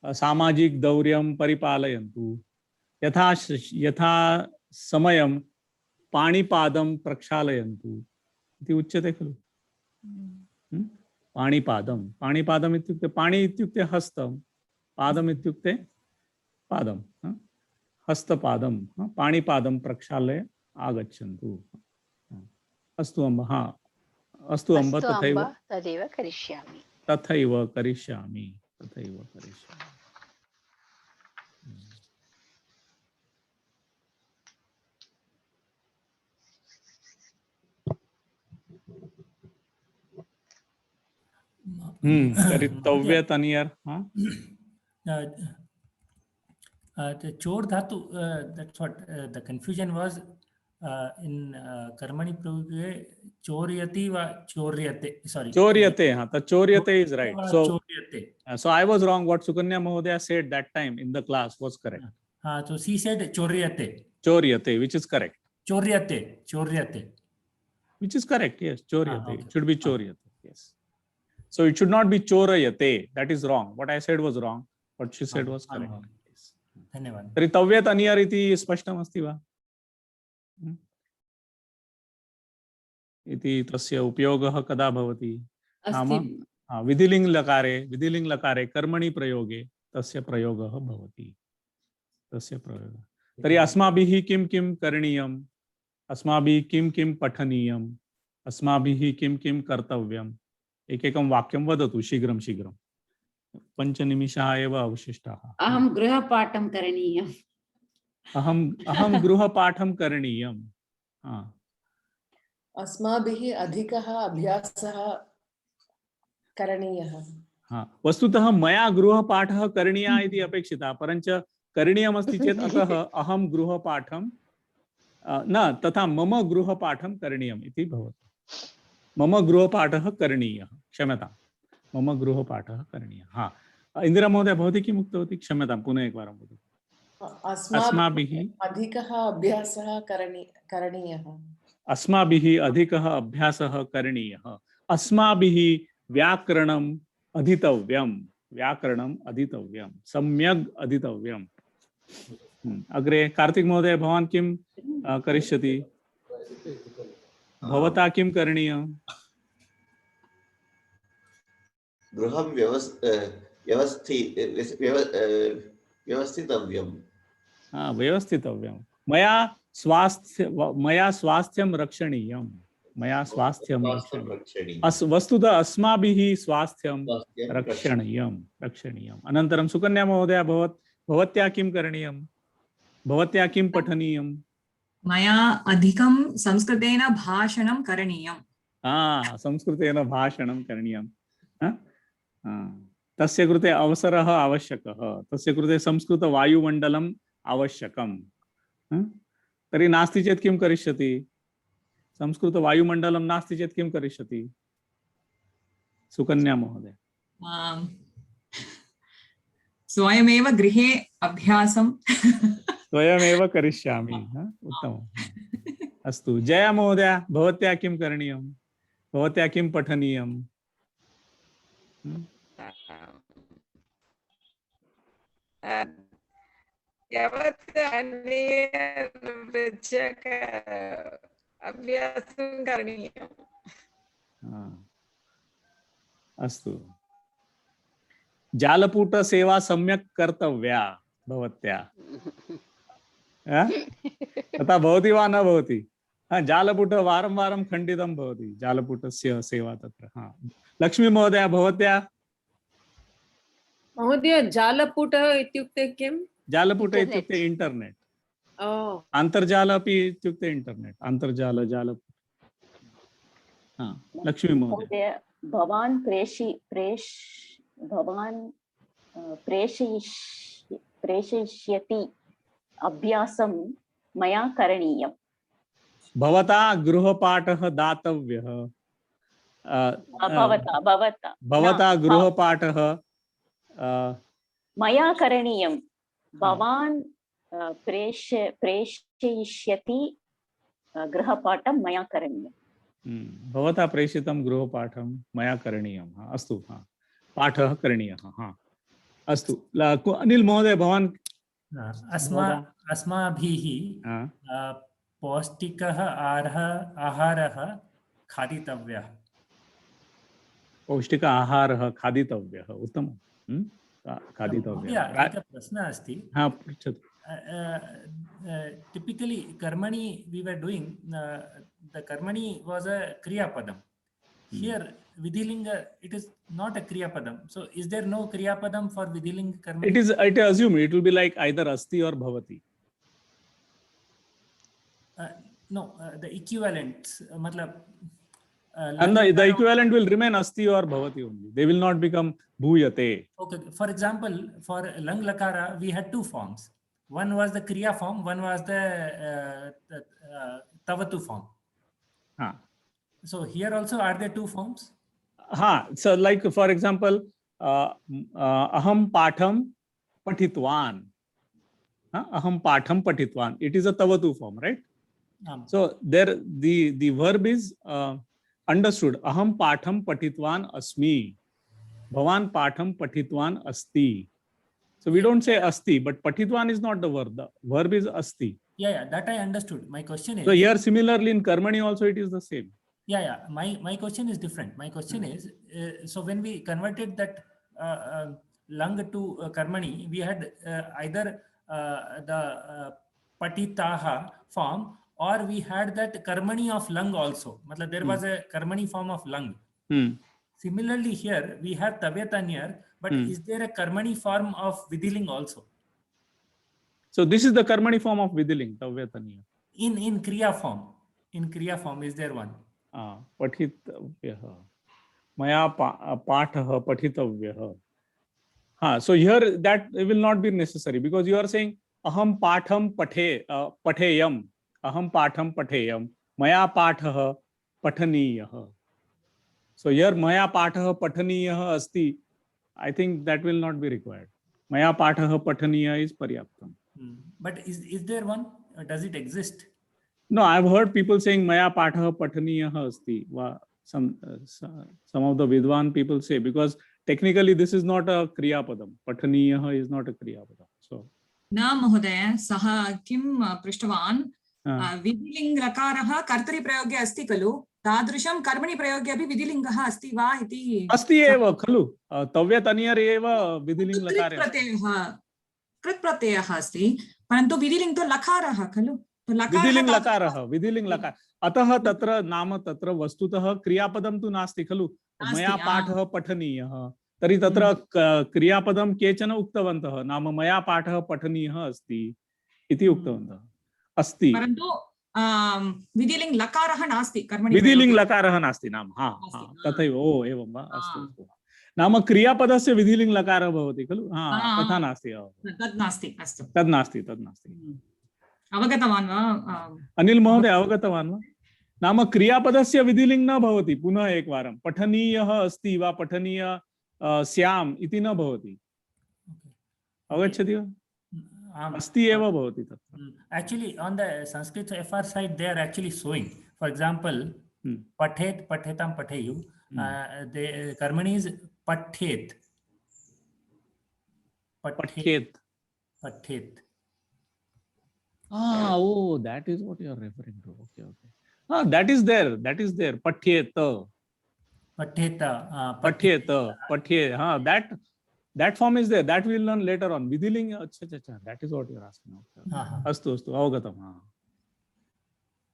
सामाजिक दौर्यं परिपालयन्तु, यथा समयं पाणिपादं प्रक्षालयन्तु इति उच्यते खलु। पाणिपादं पाणिपादम् इत्युक्ते पाणि इत्युक्ते हस्तं पादम् इत्युक्ते पादं हस्तपादं पाणिपादं प्रक्षाल्य आगच्छन्तु। अस्तु अम्ब अस्तु अम्ब तथैव करिष्यामि तथैव करिष्यामि तथैव करिष्यामि। करितव्यत अनियर the chor dhatu, that's what the confusion was in karmani prayoge choryati va choryate, sorry, choryate. The choryate is right. So choryate. So I was wrong. What Sukanya Mahodaya said that time in the class was correct. So she said choryate. Choryate, which is correct. Choryate. Which is correct, yes. Choryate. Okay. It should be choryate, yes. So it should not be chorayate. That is wrong. What I said was wrong. What she said was correct. Yes. धन्यवाद। तर्हि तव्यत् अनियर् इति स्पष्टमस्ति वा? इति तस्य उपयोगः कदा भवति? नाम विधिलिङ्ग् लकारे कर्मणि प्रयोगे तस्य प्रयोगः भवति। तस्य प्रयोगः। तर्हि अस्माभिः किं किं करणीयम्? अस्माभिः किं किं पठनीयम्? अस्माभिः किं किं कर्तव्यम्? एकैकं वाक्यं वदतु शीघ्रं शीघ्रं। 5 निमिषाः एव अवशिष्टाः। अहं गृहपाठं करणीयम्। अहं गृहपाठं करणीयम्। अस्माभिः अधिकः अभ्यासः करणीयः। वस्तुतः मया गृहपाठः करणीयः इति अपेक्षितः, परञ्च करणीयमस्ति चेत् अतः अहं गृहपाठं न तथा मम गृहपाठं करणीयम् इति भवति। मम गृहपाठः करणीयः, क्षम्यतां, मम गृहपाठः करणीयः। इन्दिरा महोदय भवती किम् उक्तवती? क्षम्यतां, पुनः एकवारं वदतु। अस्माभिः अधिकः अभ्यासः करणीयः। अस्माभिः अधिकः अभ्यासः करणीयः। अस्माभिः व्याकरणम् अधीतव्यं, सम्यक् अधीतव्यम्। अग्रे कार्तिक महोदय भवान् किं करिष्यति? भवता किं करणीयम्? गृहं व्यवस्थितव्यं। मया स्वास्थ्यं रक्षणीयं। वस्तुतः अस्माभिः स्वास्थ्यं रक्षणीयम्। अनन्तरं सुकन्या महोदय भवत्या किं करणीयं? भवत्या किं पठनीयं? मया अधिकं संस्कृतेन भाषणं करणीयम्। संस्कृतेन भाषणं करणीयं। तस्य कृते अवसरः आवश्यकः, तस्य कृते संस्कृतवायुमण्डलम् आवश्यकम्। तर्हि नास्ति चेत् किं करिष्यति? संस्कृतवायुमण्डलं नास्ति चेत् किं करिष्यति? सुकन्या महोदय। स्वयमेव गृहे अभ्यासं स्वयमेव करिष्यामि। उत्तमम्। अस्तु, जया महोदय भवत्या किं करणीयं? भवत्या किं पठनीयं? अभ्यासं करणीयम्। अस्तु, जालपुटसेवा सम्यक् कर्तव्या भवत्या। तथा भवति वा न भवति? जालपुट वारं वारं खण्डितं भवति, जालपुटस्य सेवा तत्र। लक्ष्मी महोदय भवत्या? महोदय जालपुट इत्युक्ते किं? जालपुट इत्युक्ते इंटरनेट। अन्तर्जाल अपि इत्युक्ते इंटरनेट, अन्तर्जाल जालपुट। लक्ष्मी महोदय। भवान् प्रेषयिष्यति अभ्यासं मया करणीयम्। भवता गृहपाठः दातव्यः। भवता गृहपाठः मया करणीयं। भवान् प्रेषयिष्यति गृहपाठं मया करणीयम्। भवता प्रेषितं गृहपाठं मया करणीयम्। अस्तु, पाठः करणीयः। अस्तु, अनिल महोदय भवान्? अस्माभिः पौष्टिकः आहारः खादितव्यः। पौष्टिक आहारः खादितव्यः उत्तमं खादितव्यः एकः प्रश्नः अस्ति हा पृच्छतु typically karmani we were doing the karmani was a kriya padam here vidhilinga it is not a kriya padam so is there no kriya padam for vidhilinga karmani it assume it will be like either asti or bhavati no the equivalent matlab and the equivalent will remain asti or bhavati only. They will not become bhuyate. Okay, for example, for lang lakara we had two forms. One was the kriya form, one was the tavatu form. So here also are there two forms? So like for example, aham patham pathitwan. Aham patham pathitwan. It is a tavatu form, right? So there the verb is understood. Aham patham pathitwan asmi. Bhavan patham pathitwan asti. So we don't say asti, but pathitwan is not the verb. The verb is asti. Yeah, that I understood. My question is. So here similarly in karmani also it is the same. Yeah. My question is different. My question is, so when we converted that lang to karmani, we had either the patitaha form or we had that karmani of lang also. Matlab there was a karmani form of lang. Similarly here we have tavyatanyar, but is there a karmani form of vidhiling also? So this is the karmani form of vidhiling, tavyatanyar. In kriya form. In kriya form is there one? Patitavyah. Maya pathah patitavyah. So here that will not be necessary because you are saying aham patham patheyam. Aham patham patheyam. Maya pathah pathaniyah. So here maya pathah pathaniyah asti. I think that will not be required. Maya pathah pathaniyah is paryaptam. But is there one? Does it exist? No, I've heard people saying maya pathah pathaniyah asti. Some of the Vidwan people say because technically this is not a kriya padam. Pathaniyah is not a kriya padam. So न महोदय सः किं पृष्टवान् विधिलिङ्ग् लकारः कर्तरि प्रयोगे अस्ति खलु तादृशं कर्मणि प्रयोगे अपि विधिलिङ्गः अस्ति वा इति अस्ति एव खलु तव्यतनियर् एव विधिलिङ्ग् लकारे कृत् प्रत्ययः अस्ति परन्तु विधिलिङ्ग् तु लकारः खलु विधिलिङ्ग् लकारः अतः तत्र नाम तत्र वस्तुतः क्रियापदं तु नास्ति खलु मया पाठः पठनीयः तर्हि तत्र क्रियापदं केचन उक्तवन्तः नाम मया पाठः पठनीयः अस्ति इति उक्तवन्तः अस्ति परन्तु विधिलिङ्ग् लकारः नास्ति कर्मणि विधिलिङ्ग् लकारः नास्ति नाम तथैव एवं वा अस्तु नाम क्रियापदस्य विधिलिङ्ग् लकारः भवति खलु तथा नास्ति तद् नास्ति अवगतवान् वा अनिल महोदय अवगतवान् वा नाम क्रियापदस्य विधिलिङ्ग् न भवति पुनः एकवारं पठनीयः अस्ति वा पठनीय स्याम् इति न भवति अवगच्छति वा अस्ति एव भवति तत्र actually on the Sanskrit FR side they are actually showing for example pathet pathetam patheyu the karmani is pathet that is what you are referring to. Okay that is there pathyeta that form is there that we will learn later on vidhiling that is what you are asking astu avagatam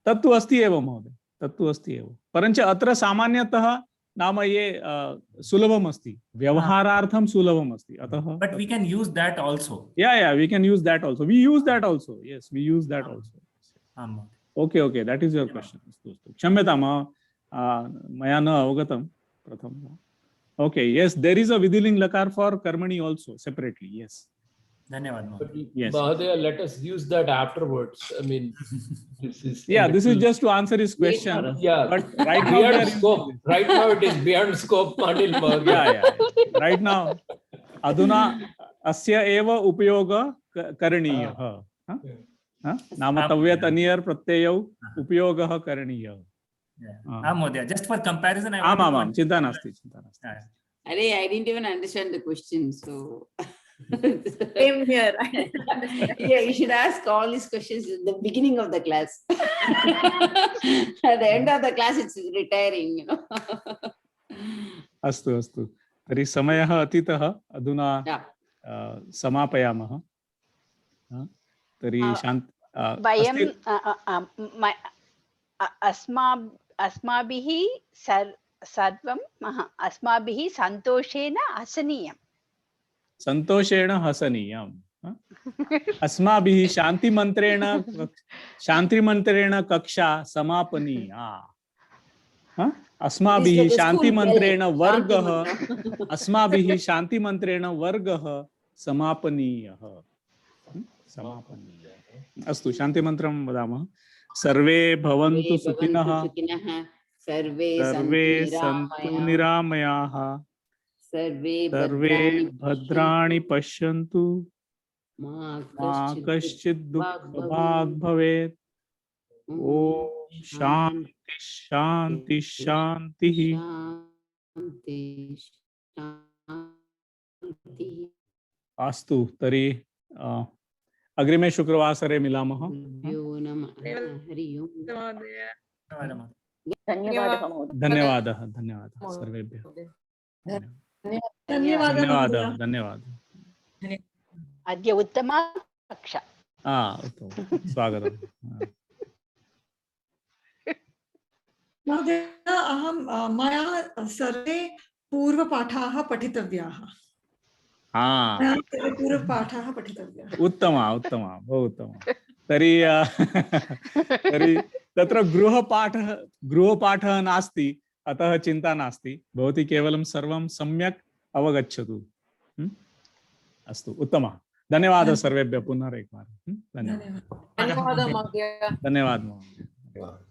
tattu asti eva mohoday tattu asti eva paranch atra samanyatah नाम ये सुलभम अस्ति व्यवहारार्थम सुलभम अस्ति अतः but we can use that also we can use that also we use that also yes we use that also okay that is your question क्षम्यताम मया न अवगतं प्रथमं okay yes there is a vidhiling lakar for karmani also separately yes धन्यवाद yes Mahadaya, let us use that afterwards. I mean, this is just to answer his question. But right now it is beyond scope, Anil Mahadaya. Right now, aduna asya eva उपयोग करणीयः नाम तव्यत् अनियर् प्रत्ययौ उपयोगः करणीयः महोदय just for comparison आमां चिन्ता नास्ति अरे I didn't even understand the question so Same here. you should ask all these questions at the beginning of the class. At the end of the class, it's retiring, अस्तु अस्तु तर्हि समयः अतीतः अधुना समापयामः तर्हि वयं अस्माभिः सर्वं अस्माभिः सन्तोषेण हसनीयम् सन्तोषेण हसनीयम् अस्माभिः शान्तिमन्त्रेण कक्षा समापनीया अस्माभिः शान्तिमन्त्रेण वर्गः समापनीयः अस्तु शान्तिमन्त्रं वदामः सर्वे भवन्तु सुखिनः सर्वे सन्तु निरामयाः सर्वे भद्राणि पश्यन्तु मा कश्चित् दुःखभाग् भवेत् ॐ शान्ति शान्ति शान्तिः अस्तु तर्हि अग्रिमे शुक्रवासरे मिलामः धन्यवादः सर्वेभ्यः धन्यवादः अद्य उत्तमा कक्षा स्वागतम् महोदय मया सर्वे पूर्वपाठाः पठितव्याः पूर्वपाठाः पठितव्याः उत्तमा बहु उत्तमं तर्हि तत्र गृहपाठः नास्ति अतः चिन्ता नास्ति भवती केवलं सर्वं सम्यक् अवगच्छतु अस्तु उत्तमः धन्यवादः सर्वेभ्यः पुनः एकवारं धन्यवादः धन्यवादः महोदय धन्यवादः